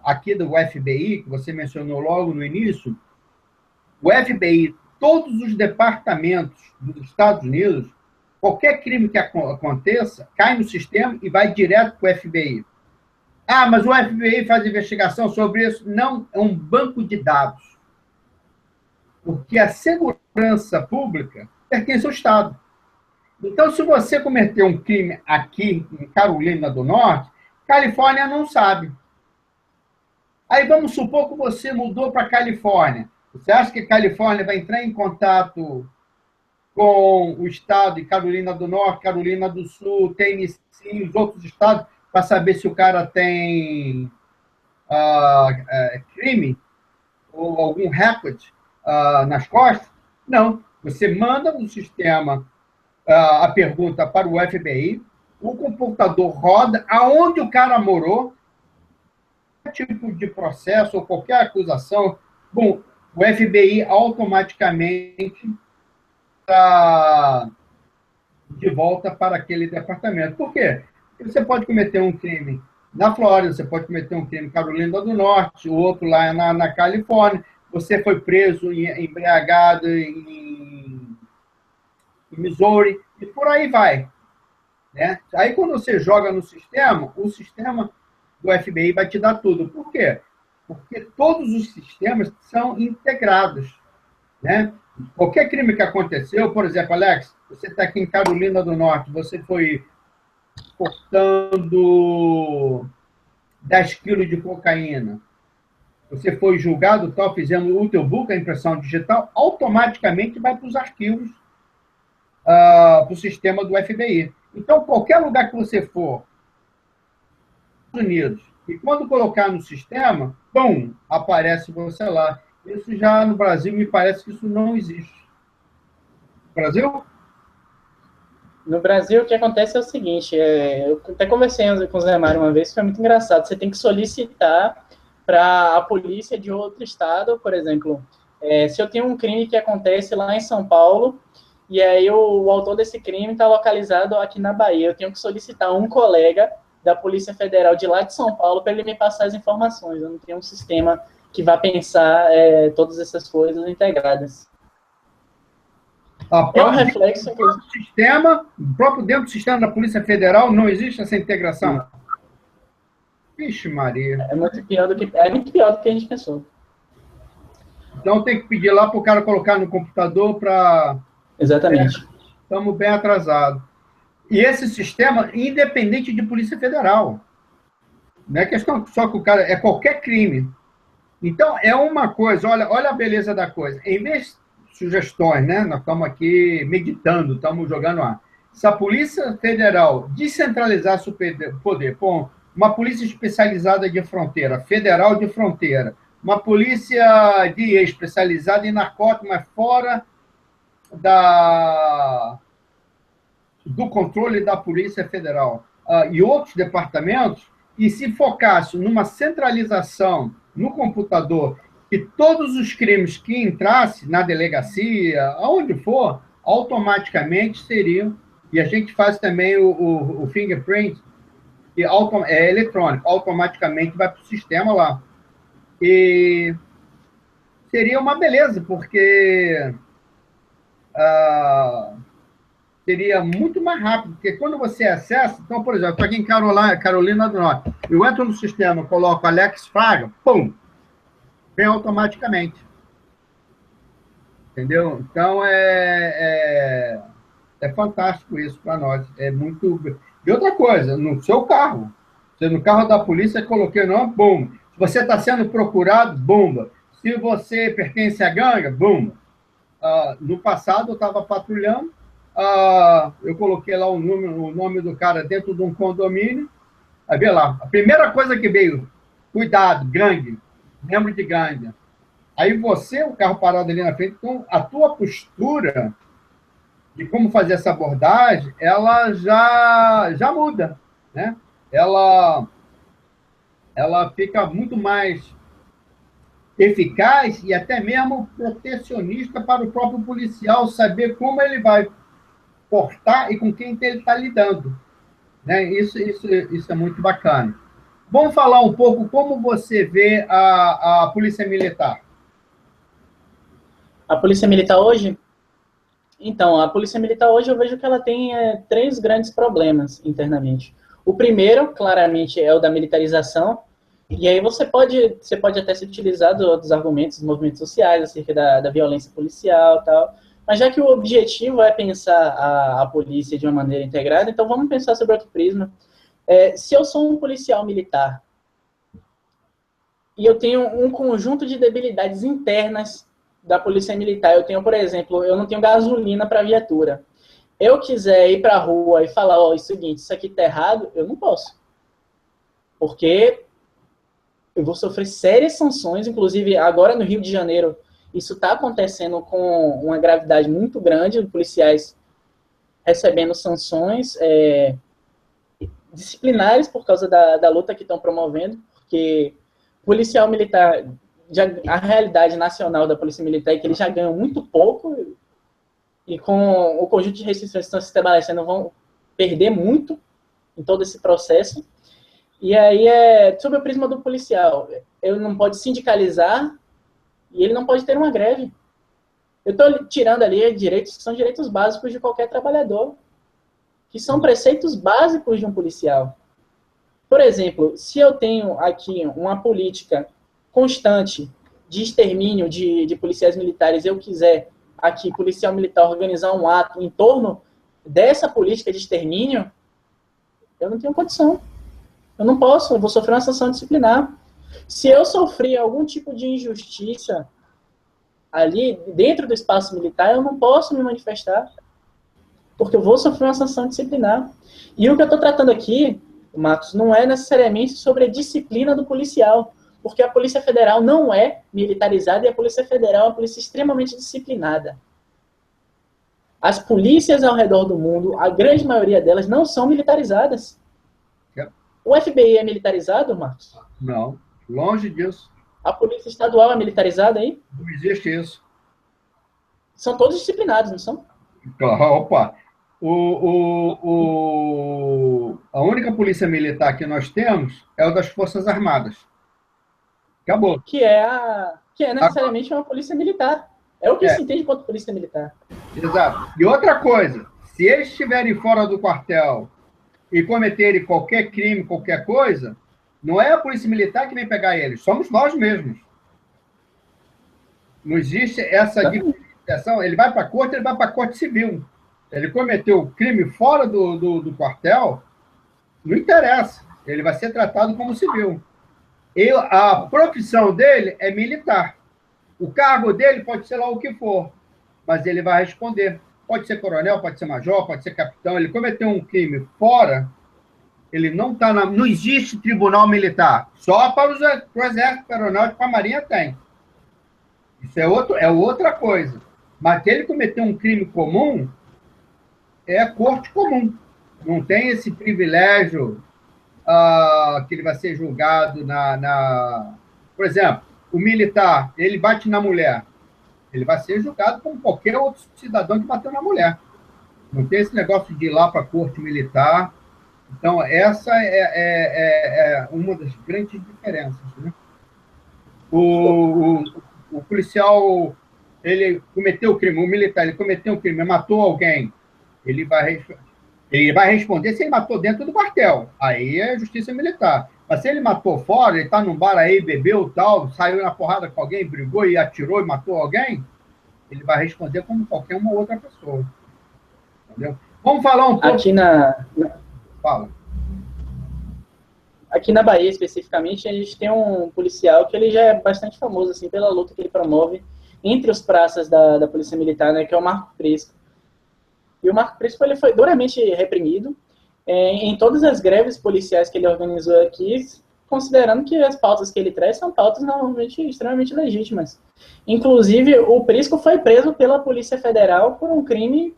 aqui do FBI, que você mencionou logo no início. O FBI, todos os departamentos dos Estados Unidos, qualquer crime que aconteça, cai no sistema e vai direto para o FBI. Mas o FBI faz investigação sobre isso? Não, é um banco de dados. Porque a segurança pública pertence ao Estado. Então, se você cometeu um crime aqui em Carolina do Norte, Califórnia não sabe. Aí vamos supor que você mudou para a Califórnia. Você acha que a Califórnia vai entrar em contato com o estado de Carolina do Norte, Carolina do Sul, Tennessee, os outros estados, para saber se o cara tem crime ou algum recorde nas costas? Não. Você manda no sistema a pergunta para o FBI, o computador roda aonde o cara morou, qualquer tipo de processo ou qualquer acusação, bom, o FBI automaticamente está de volta para aquele departamento. Por quê? Porque você pode cometer um crime na Flórida, você pode cometer um crime em Carolina do Norte, o outro lá na Califórnia, você foi preso, embriagado em Missouri, e por aí vai. Né? Aí, quando você joga no sistema, o sistema do FBI vai te dar tudo. Por quê? Porque todos os sistemas são integrados. Né? Qualquer crime que aconteceu, por exemplo, Alex, você está aqui em Carolina do Norte, você foi portando 10 quilos de cocaína, você foi julgado, tal, fizemos o teu book, a impressão digital, automaticamente vai para os arquivos, para o sistema do FBI. Então, qualquer lugar que você for, Estados Unidos, e quando colocar no sistema, bom, aparece você lá. Isso já no Brasil, me parece que isso não existe. Brasil? No Brasil, o que acontece é o seguinte, eu até conversei com o Zé Mário uma vez, foi muito engraçado, você tem que solicitar para a polícia de outro estado, por exemplo, se eu tenho um crime que acontece lá em São Paulo, e aí o autor desse crime está localizado aqui na Bahia, eu tenho que solicitar um colega da Polícia Federal de lá de São Paulo para ele me passar as informações. Eu não tenho um sistema que vá pensar todas essas coisas integradas. É um reflexo, inclusive. Próprio dentro do sistema da Polícia Federal não existe essa integração. Vixe, Maria. É muito pior do que a gente pensou. Então tem que pedir lá para o cara colocar no computador para... Exatamente. Estamos bem atrasados. E esse sistema, independente de Polícia Federal. Não é questão só que o cara... É qualquer crime. Então, é uma coisa... Olha a beleza da coisa. Em vez de sugestões, né? Nós estamos aqui meditando, estamos jogando lá. Se a Polícia Federal descentralizasse o poder, pô, uma polícia especializada de fronteira, federal de fronteira, uma polícia especializada em narcóticos, mas fora do controle da Polícia Federal, e outros departamentos, e se focasse numa centralização no computador, que todos os crimes que entrassem na delegacia, aonde for, automaticamente seriam, e a gente faz também o fingerprint, que é eletrônico, automaticamente vai para o sistema lá. E seria uma beleza, porque seria muito mais rápido, porque quando você acessa, então, por exemplo, estou aqui em Carolina do Norte, eu entro no sistema, coloco Alex Fraga, pum, vem automaticamente. Entendeu? Então, é fantástico isso para nós. É muito... E outra coisa, no seu carro, no carro da polícia, coloquei o nome, bum. Se você está sendo procurado, bomba. Se você pertence à gangue, bomba. No passado, eu estava patrulhando, eu coloquei lá o nome do cara dentro de um condomínio, aí vê lá, a primeira coisa que veio, cuidado, gangue, membro de gangue. Aí você, o carro parado ali na frente, então a tua postura de como fazer essa abordagem, ela já muda, né? Ela fica muito mais eficaz e até mesmo protecionista para o próprio policial saber como ele vai portar e com quem ele está lidando, né? Isso é muito bacana. Vamos falar um pouco como você vê a Polícia Militar. A Polícia Militar hoje? Então, a Polícia Militar hoje eu vejo que ela tem 3 grandes problemas internamente. O primeiro, claramente, é o da militarização, e aí você pode até se utilizar dos argumentos dos movimentos sociais acerca da violência policial e tal, mas já que o objetivo é pensar a polícia de uma maneira integrada, então vamos pensar sobre outro prisma. Se eu sou um policial militar e eu tenho um conjunto de debilidades internas da polícia militar, eu tenho, por exemplo, eu não tenho gasolina para viatura. Eu quiser ir para a rua e falar, é o seguinte, isso aqui está errado, eu não posso. Porque eu vou sofrer sérias sanções, inclusive agora no Rio de Janeiro, isso está acontecendo com uma gravidade muito grande, policiais recebendo sanções disciplinares por causa da luta que estão promovendo, porque policial militar... a realidade nacional da Polícia Militar é que eles já ganham muito pouco e com o conjunto de restrições que estão se estabelecendo vão perder muito em todo esse processo. E aí, sob o prisma do policial, ele não pode sindicalizar e ele não pode ter uma greve. Eu estou tirando ali direitos que são direitos básicos de qualquer trabalhador, que são preceitos básicos de um policial. Por exemplo, se eu tenho aqui uma política constante de extermínio de policiais militares, eu quiser aqui, policial militar, organizar um ato em torno dessa política de extermínio, eu não tenho condição. Eu não posso, eu vou sofrer uma sanção disciplinar. Se eu sofrer algum tipo de injustiça ali dentro do espaço militar, eu não posso me manifestar, porque eu vou sofrer uma sanção disciplinar. E o que eu estou tratando aqui, Marcos, não é necessariamente sobre a disciplina do policial, porque a Polícia Federal não é militarizada e a Polícia Federal é uma polícia extremamente disciplinada. As polícias ao redor do mundo, a grande maioria delas não são militarizadas. O FBI é militarizado, Marcos? Não, longe disso. A Polícia Estadual é militarizada aí? Não existe isso. São todos disciplinados, não são? Opa! A única polícia militar que nós temos é o das Forças Armadas. Acabou. Que é necessariamente uma polícia militar. É o que se entende quanto polícia militar. Exato. E outra coisa, se eles estiverem fora do quartel e cometerem qualquer crime, qualquer coisa, não é a polícia militar que vem pegar eles, somos nós mesmos. Não existe essa diferenciação. Ele vai para a corte, ele vai para a corte civil. Ele cometeu crime fora do quartel, não interessa. Ele vai ser tratado como civil. E a profissão dele é militar. O cargo dele pode ser lá o que for, mas ele vai responder. Pode ser coronel, pode ser major, pode ser capitão. Ele cometeu um crime fora, ele não está na... Não existe tribunal militar. Só para o Exército, para a Aeronáutica, para a Marinha tem. Isso é outra coisa. Mas que ele cometeu um crime comum, é corte comum. Não tem esse privilégio que ele vai ser julgado Por exemplo, o militar, ele bate na mulher. Ele vai ser julgado como qualquer outro cidadão que bateu na mulher. Não tem esse negócio de ir lá para a corte militar. Então, essa é uma das grandes diferenças. Né? O policial, ele cometeu o crime, o militar, ele cometeu um crime, matou alguém, ele vai responder se ele matou dentro do quartel. Aí é justiça militar. Mas se ele matou fora, ele está num bar aí, bebeu tal, saiu na porrada com alguém, brigou e atirou e matou alguém, ele vai responder como qualquer uma outra pessoa. Entendeu? Vamos falar um pouco... Fala. Aqui na Bahia, especificamente, a gente tem um policial que ele já é bastante famoso, assim, pela luta que ele promove entre os praças da Polícia Militar, né, que é o Marco Prisco. E o Marco Prisco, ele foi duramente reprimido em todas as greves policiais que ele organizou aqui, considerando que as pautas que ele traz são pautas normalmente extremamente legítimas. Inclusive, o Prisco foi preso pela Polícia Federal por um crime...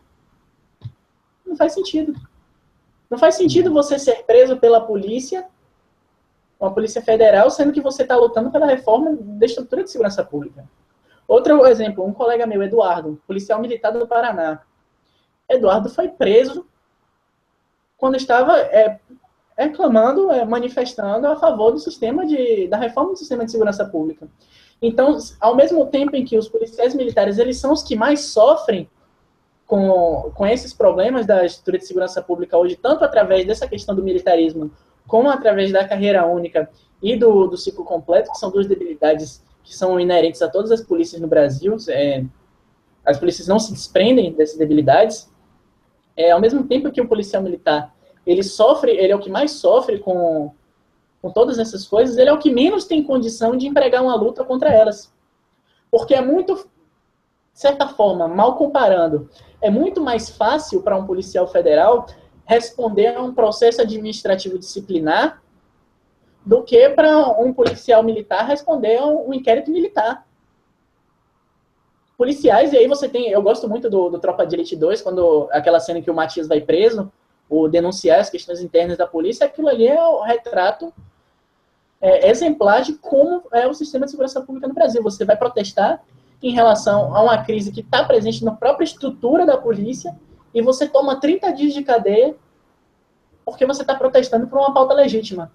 Não faz sentido. Não faz sentido você ser preso pela polícia, uma polícia federal, sendo que você está lutando pela reforma da estrutura de segurança pública. Outro exemplo, um colega meu, Eduardo, policial militar do Paraná. Eduardo foi preso quando estava reclamando, manifestando a favor do sistema da reforma do sistema de segurança pública. Então, ao mesmo tempo em que os policiais militares, eles são os que mais sofrem com esses problemas da estrutura de segurança pública hoje, tanto através dessa questão do militarismo, como através da carreira única e do ciclo completo, que são duas debilidades que são inerentes a todas as polícias no Brasil. As polícias não se desprendem dessas debilidades. Ao mesmo tempo que o policial militar, ele é o que mais sofre com todas essas coisas, ele é o que menos tem condição de empregar uma luta contra elas. Porque é muito, de certa forma, mal comparando, é muito mais fácil para um policial federal responder a um processo administrativo disciplinar do que para um policial militar responder a um inquérito militar. Policiais, e aí você tem... Eu gosto muito do Tropa de Elite 2, quando aquela cena que o Matias vai preso, ou denunciar as questões internas da polícia, aquilo ali é o retrato exemplar de como é o sistema de segurança pública no Brasil. Você vai protestar em relação a uma crise que está presente na própria estrutura da polícia, e você toma 30 dias de cadeia porque você está protestando por uma pauta legítima.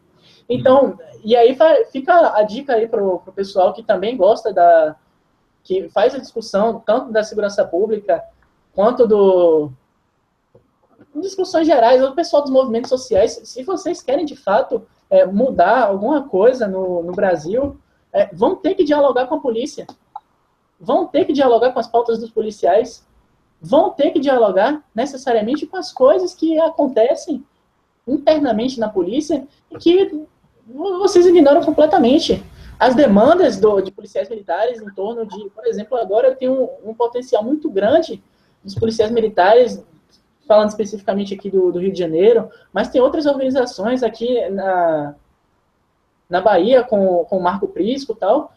Então, e aí fica a dica aí para o pessoal que também gosta que faz a discussão tanto da segurança pública quanto discussões gerais, o pessoal dos movimentos sociais. Se vocês querem de fato mudar alguma coisa no Brasil, vão ter que dialogar com a polícia, vão ter que dialogar com as pautas dos policiais, vão ter que dialogar necessariamente com as coisas que acontecem internamente na polícia e que vocês ignoram completamente. As demandas de policiais militares em torno de, por exemplo, agora eu tenho um potencial muito grande dos policiais militares, falando especificamente aqui do Rio de Janeiro, mas tem outras organizações aqui na Bahia, com o Marco Prisco e tal,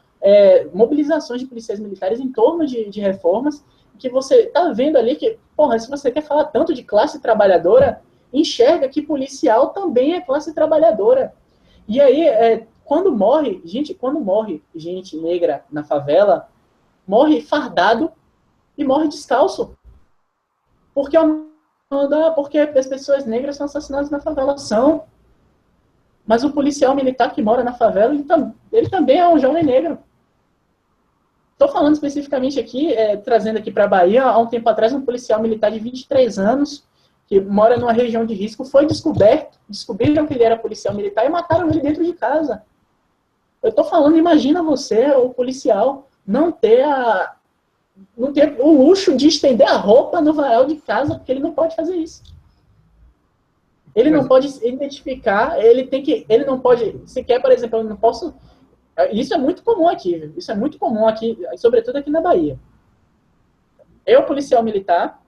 mobilizações de policiais militares em torno de reformas, que você está vendo ali que, porra, se você quer falar tanto de classe trabalhadora, enxerga que policial também é classe trabalhadora. E aí, quando morre gente negra na favela, morre fardado e morre descalço. Porque ao porque as pessoas negras são assassinadas na favela. São. Mas o policial militar que mora na favela, ele também é um jovem negro. Estou falando especificamente aqui, trazendo aqui para a Bahia, há um tempo atrás, um policial militar de 23 anos, que mora numa região de risco, foi descobriram que ele era policial militar e mataram ele dentro de casa. Eu estou falando, imagina você, o policial, não ter o luxo de estender a roupa no varal de casa, porque ele não pode fazer isso. Ele não pode identificar, ele não pode, sequer, por exemplo, eu não posso... Isso é muito comum aqui, viu? Isso é muito comum aqui, sobretudo aqui na Bahia. Eu, policial militar,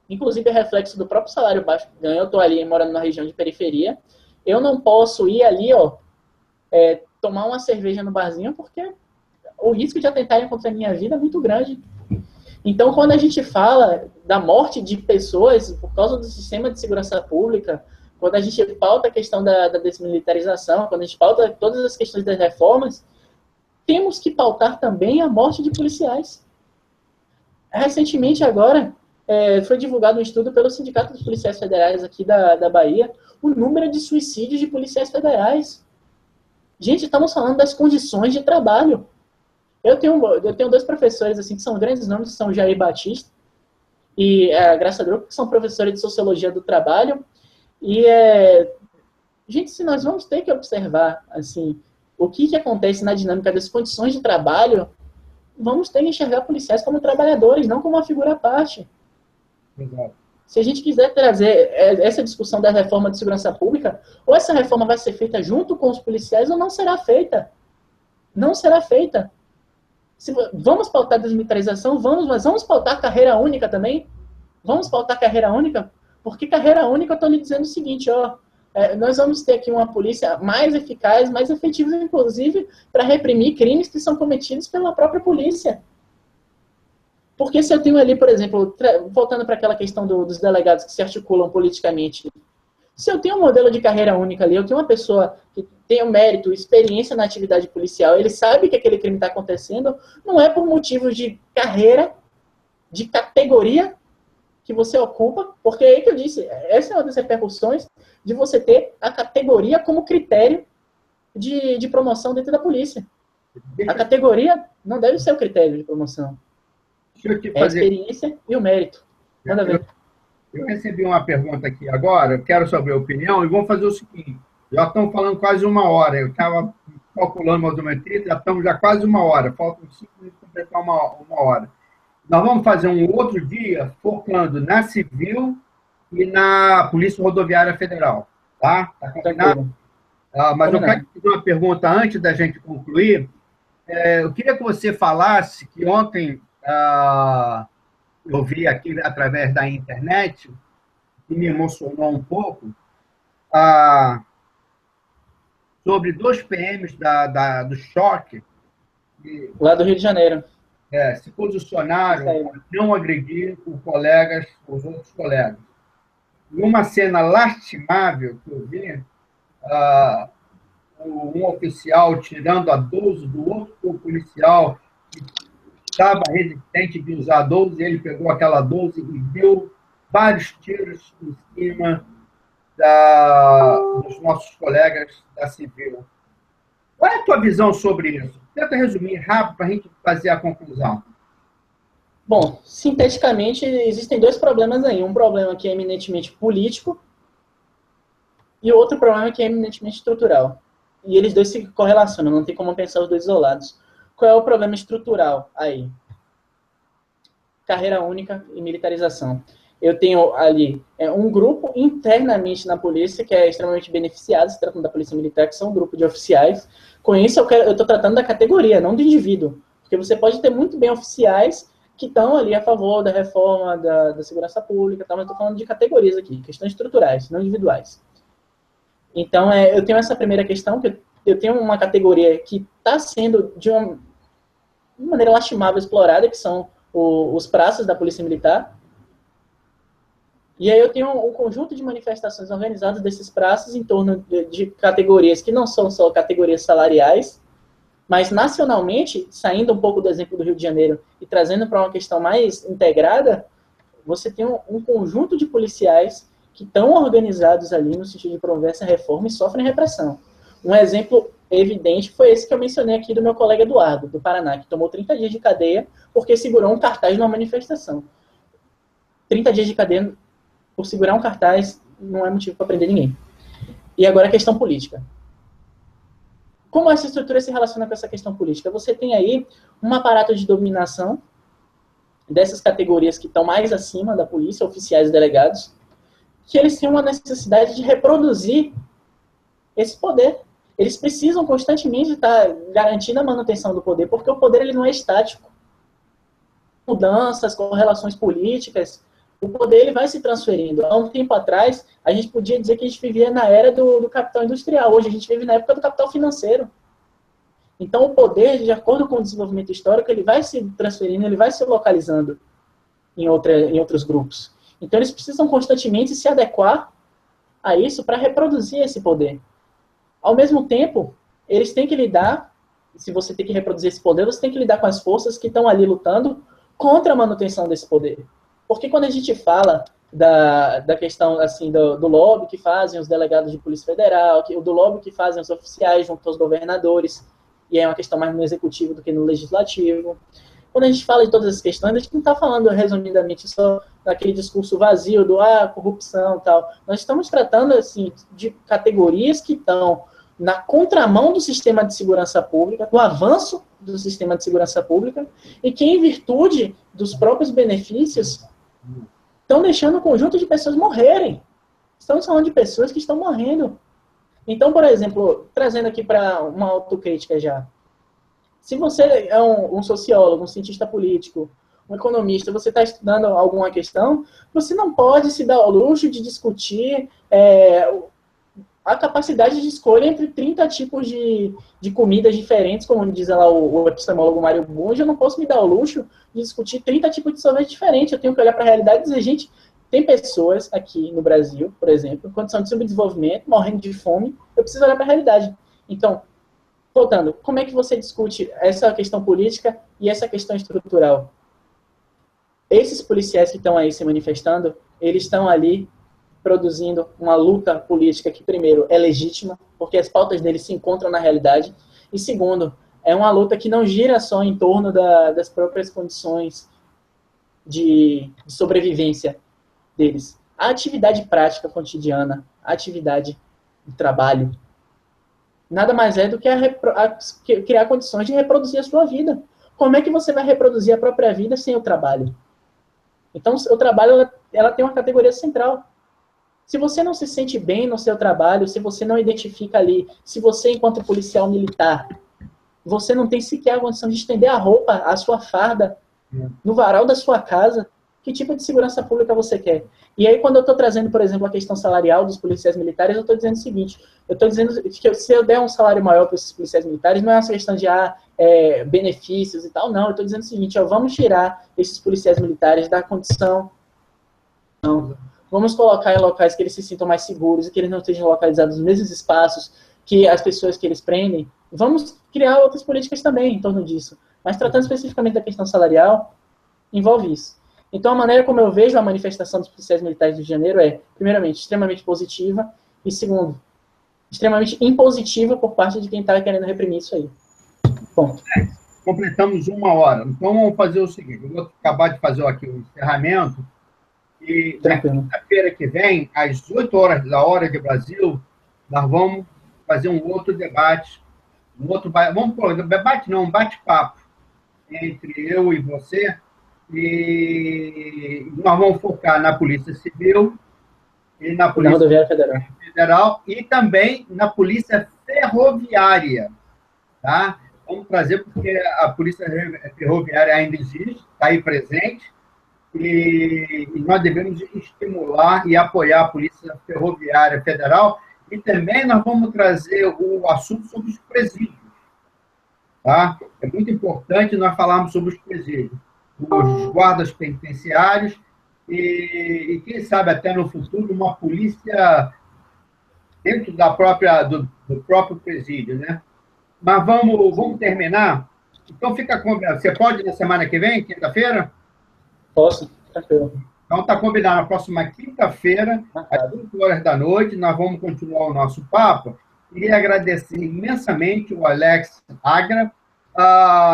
inclusive é reflexo do próprio salário baixo que ganho, eu estou ali morando na região de periferia, eu não posso ir ali, tomar uma cerveja no barzinho, porque o risco de atentarem contra a minha vida é muito grande. Então, quando a gente fala da morte de pessoas por causa do sistema de segurança pública, quando a gente pauta a questão da desmilitarização, quando a gente pauta todas as questões das reformas, temos que pautar também a morte de policiais. Recentemente, agora, foi divulgado um estudo pelo Sindicato dos Policiais Federais aqui da Bahia, o número de suicídios de policiais federais. Gente, estamos falando das condições de trabalho. Eu tenho dois professores assim, que são grandes nomes, que são o Jair Batista e a Graça Drupa, que são professores de Sociologia do Trabalho. E, gente, se nós vamos ter que observar assim, o que acontece na dinâmica das condições de trabalho, vamos ter que enxergar policiais como trabalhadores, não como uma figura à parte. Exato. Se a gente quiser trazer essa discussão da reforma de segurança pública, ou essa reforma vai ser feita junto com os policiais, ou não será feita. Não será feita. Vamos pautar desmilitarização? Vamos, mas vamos pautar carreira única também? Vamos pautar carreira única? Porque carreira única, eu estou lhe dizendo o seguinte, nós vamos ter aqui uma polícia mais eficaz, mais efetiva, inclusive, para reprimir crimes que são cometidos pela própria polícia. Porque se eu tenho ali, por exemplo, voltando para aquela questão dos delegados que se articulam politicamente, se eu tenho um modelo de carreira única ali, eu tenho uma pessoa que tem o mérito, experiência na atividade policial, ele sabe que aquele crime está acontecendo, não é por motivos de carreira, de categoria que você ocupa, porque é aí que eu disse, essa é uma das repercussões de você ter a categoria como critério de promoção dentro da polícia. A categoria não deve ser o critério de promoção. É a experiência e o mérito. Manda ver. Eu recebi uma pergunta aqui agora, eu quero saber a opinião, e vamos fazer o seguinte, já estamos falando quase 1 hora, eu estava calculando mais ou menos 30, já estamos quase 1 hora, faltam 5 minutos para completar uma hora. Nós vamos fazer um outro dia focando na Civil e na Polícia Rodoviária Federal, tá? Tá combinado? Mas eu quero fazer uma pergunta antes da gente concluir. Eu queria que você falasse que ontem eu vi aqui através da internet, e me emocionou um pouco, sobre 2 PMs do choque. Lá do Rio de Janeiro. Se posicionaram para não agredir os outros colegas. E uma cena lastimável que eu vi, um oficial tirando a 12 do outro policial que estava resistente de usar a 12, ele pegou aquela 12 e deu vários tiros em cima dos nossos colegas da Civil. Qual é a tua visão sobre isso? Tenta resumir rápido para a gente fazer a conclusão. Bom, sinteticamente, existem 2 problemas aí. Um problema que é eminentemente político e outro problema que é eminentemente estrutural. E eles 2 se correlacionam, não tem como pensar os 2 isolados. Qual é o problema estrutural aí? Carreira única e militarização. Eu tenho ali um grupo internamente na polícia que é extremamente beneficiado, se tratando da polícia militar, que são um grupo de oficiais. Com isso, eu estou tratando da categoria, não do indivíduo. Porque você pode ter muito bem oficiais que estão ali a favor da reforma da segurança pública, mas eu estou falando de categorias aqui, questões estruturais, não individuais. Então, eu tenho essa primeira questão, que eu tenho uma categoria que está sendo, de uma maneira lastimável, explorada, que são os praças da polícia militar. E aí eu tenho um conjunto de manifestações organizadas desses praças em torno de categorias que não são só categorias salariais, mas nacionalmente, saindo um pouco do exemplo do Rio de Janeiro e trazendo para uma questão mais integrada, você tem um conjunto de policiais que estão organizados ali no sentido de promover essa reforma e sofrem repressão. Um exemplo evidente foi esse que eu mencionei aqui do meu colega Eduardo, do Paraná, que tomou 30 dias de cadeia porque segurou um cartaz numa manifestação. 30 dias de cadeia por segurar um cartaz não é motivo para prender ninguém. E agora a questão política. Como essa estrutura se relaciona com essa questão política? Você tem aí um aparato de dominação dessas categorias que estão mais acima da polícia, oficiais e delegados, que eles têm uma necessidade de reproduzir esse poder. Eles precisam constantemente estar garantindo a manutenção do poder, porque o poder ele não é estático. Mudanças, correlações políticas, o poder ele vai se transferindo. Há um tempo atrás, a gente podia dizer que a gente vivia na era do capital industrial. Hoje a gente vive na época do capital financeiro. Então, o poder, de acordo com o desenvolvimento histórico, ele vai se transferindo, ele vai se localizando em outros grupos. Então, eles precisam constantemente se adequar a isso para reproduzir esse poder. Ao mesmo tempo, eles têm que lidar, se você tem que reproduzir esse poder, você tem que lidar com as forças que estão ali lutando contra a manutenção desse poder. Porque quando a gente fala da questão assim, do lobby que fazem os delegados de Polícia Federal, do lobby que fazem os oficiais junto aos governadores, e é uma questão mais no executivo do que no legislativo. Quando a gente fala de todas essas questões, a gente não está falando resumidamente só daquele discurso vazio do corrupção e tal. Nós estamos tratando assim, de categorias que estão na contramão do sistema de segurança pública, do avanço do sistema de segurança pública, e que, em virtude dos próprios benefícios, estão deixando um conjunto de pessoas morrerem. Estamos falando de pessoas que estão morrendo. Então, por exemplo, trazendo aqui para uma autocrítica já. Se você é um sociólogo, um cientista político, um economista, você está estudando alguma questão, você não pode se dar ao luxo de discutir a capacidade de escolha entre 30 tipos de comidas diferentes, como diz lá o epistemólogo Mário Bunge. Eu não posso me dar ao luxo de discutir 30 tipos de sorvete diferentes. Eu tenho que olhar para a realidade e dizer, gente, tem pessoas aqui no Brasil, por exemplo, em condição de subdesenvolvimento, morrendo de fome, eu preciso olhar para a realidade. Então, voltando, como é que você discute essa questão política e essa questão estrutural? Esses policiais que estão aí se manifestando, eles estão ali produzindo uma luta política que, primeiro, é legítima, porque as pautas deles se encontram na realidade, e, segundo, é uma luta que não gira só em torno das próprias condições de sobrevivência deles. A atividade prática cotidiana, a atividade de trabalho, nada mais é do que criar condições de reproduzir a sua vida. Como é que você vai reproduzir a própria vida sem o trabalho? Então, o trabalho ela tem uma categoria central. Se você não se sente bem no seu trabalho, se você não identifica ali, se você, enquanto policial militar, você não tem sequer a condição de estender a roupa, a sua farda, no varal da sua casa, que tipo de segurança pública você quer? E aí, quando eu estou trazendo, por exemplo, a questão salarial dos policiais militares, eu estou dizendo o seguinte, eu estou dizendo que se eu der um salário maior para esses policiais militares, não é uma questão de benefícios e tal, não. Eu estou dizendo o seguinte, vamos tirar esses policiais militares da condição... Não. Vamos colocar em locais que eles se sintam mais seguros e que eles não estejam localizados nos mesmos espaços que as pessoas que eles prendem. Vamos criar outras políticas também em torno disso. Mas tratando especificamente da questão salarial, envolve isso. Então, a maneira como eu vejo a manifestação dos policiais militares do Rio de Janeiro é, primeiramente, extremamente positiva e, segundo, extremamente impositiva por parte de quem está querendo reprimir isso aí. Ponto. Completamos 1 hora. Então, vamos fazer o seguinte. Eu vou acabar de fazer aqui o encerramento. E na quinta-feira que vem, às 8 horas da hora de Brasil, nós vamos fazer um outro debate. Um bate-papo entre eu e você. E nós vamos focar na Polícia Civil e na Polícia Federal e também na Polícia Ferroviária. Tá? Vamos trazer, porque a Polícia Ferroviária ainda existe, está aí presente. E nós devemos estimular e apoiar a Polícia Ferroviária Federal, e também nós vamos trazer o assunto sobre os presídios. Tá? É muito importante nós falarmos sobre os presídios, os guardas penitenciários e quem sabe até no futuro uma polícia dentro do próprio presídio, né? Mas vamos terminar. Então fica combinado. Você pode na semana que vem, quinta-feira? Posso, tranquilo. Então, está combinado, na próxima quinta-feira, às 8 horas da noite, nós vamos continuar o nosso papo. Queria agradecer imensamente o Alex Agra.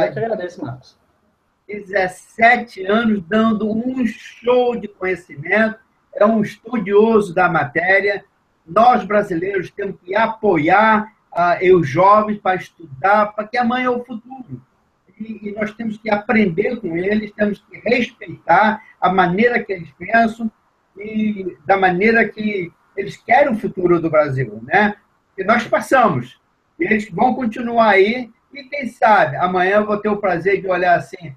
Eu que agradeço, Marcos. 17 anos dando um show de conhecimento, é um estudioso da matéria. Nós, brasileiros, temos que apoiar os jovens para estudar, para que amanhã é o futuro. E nós temos que aprender com eles, temos que respeitar a maneira que eles pensam e da maneira que eles querem o futuro do Brasil, né? E nós passamos. E eles vão continuar aí e, quem sabe, amanhã eu vou ter o prazer de olhar assim.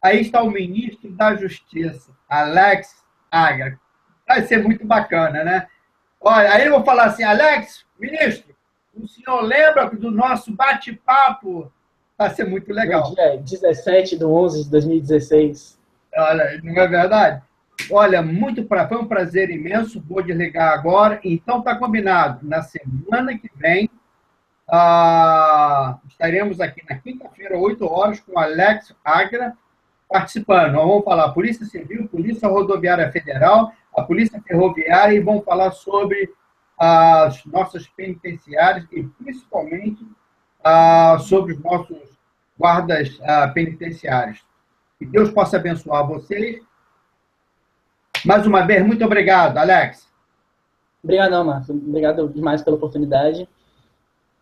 Aí está o ministro da Justiça, Alex Agra. Vai ser muito bacana, né? Olha, aí eu vou falar assim, Alex, ministro, o senhor lembra do nosso bate-papo? Vai ser muito legal. No dia 17/11/2016. Olha, não é verdade? Olha, foi um prazer imenso, vou desligar agora. Então, está combinado. Na semana que vem, estaremos aqui na quinta-feira, 8 horas, com o Alex Agra participando. Nós vamos falar Polícia Civil, Polícia Rodoviária Federal, a Polícia Ferroviária, e vamos falar sobre as nossas penitenciárias e, principalmente, sobre os nossos guardas penitenciários. Que Deus possa abençoar vocês. Mais uma vez, muito obrigado, Alex. Obrigadão, Marcos. Obrigado demais pela oportunidade.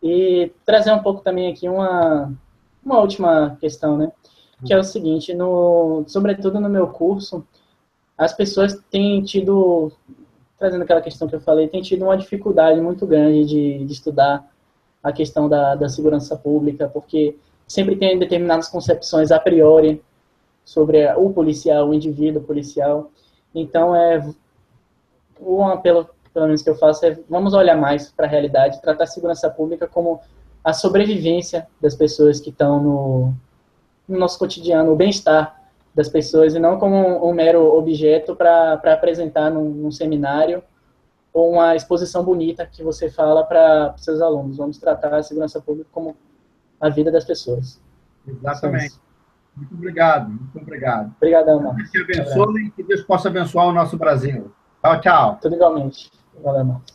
E trazer um pouco também aqui uma última questão, né? Que é o seguinte, sobretudo no meu curso, as pessoas têm tido, trazendo aquela questão que eu falei, têm tido uma dificuldade muito grande de estudar a questão da segurança pública, porque sempre tem determinadas concepções a priori sobre o policial, o indivíduo policial. Então, um apelo, pelo menos que eu faço, vamos olhar mais para a realidade, tratar a segurança pública como a sobrevivência das pessoas que estão no nosso cotidiano, o bem-estar das pessoas, e não como um mero objeto para apresentar num seminário ou uma exposição bonita que você fala para seus alunos. Vamos tratar a segurança pública como a vida das pessoas. Exatamente. Muito obrigado, muito obrigado. Obrigadão, Marcos. Que Deus te abençoe e que Deus possa abençoar o nosso Brasil. Tchau, tchau. Tudo igualmente. Valeu, Marcos.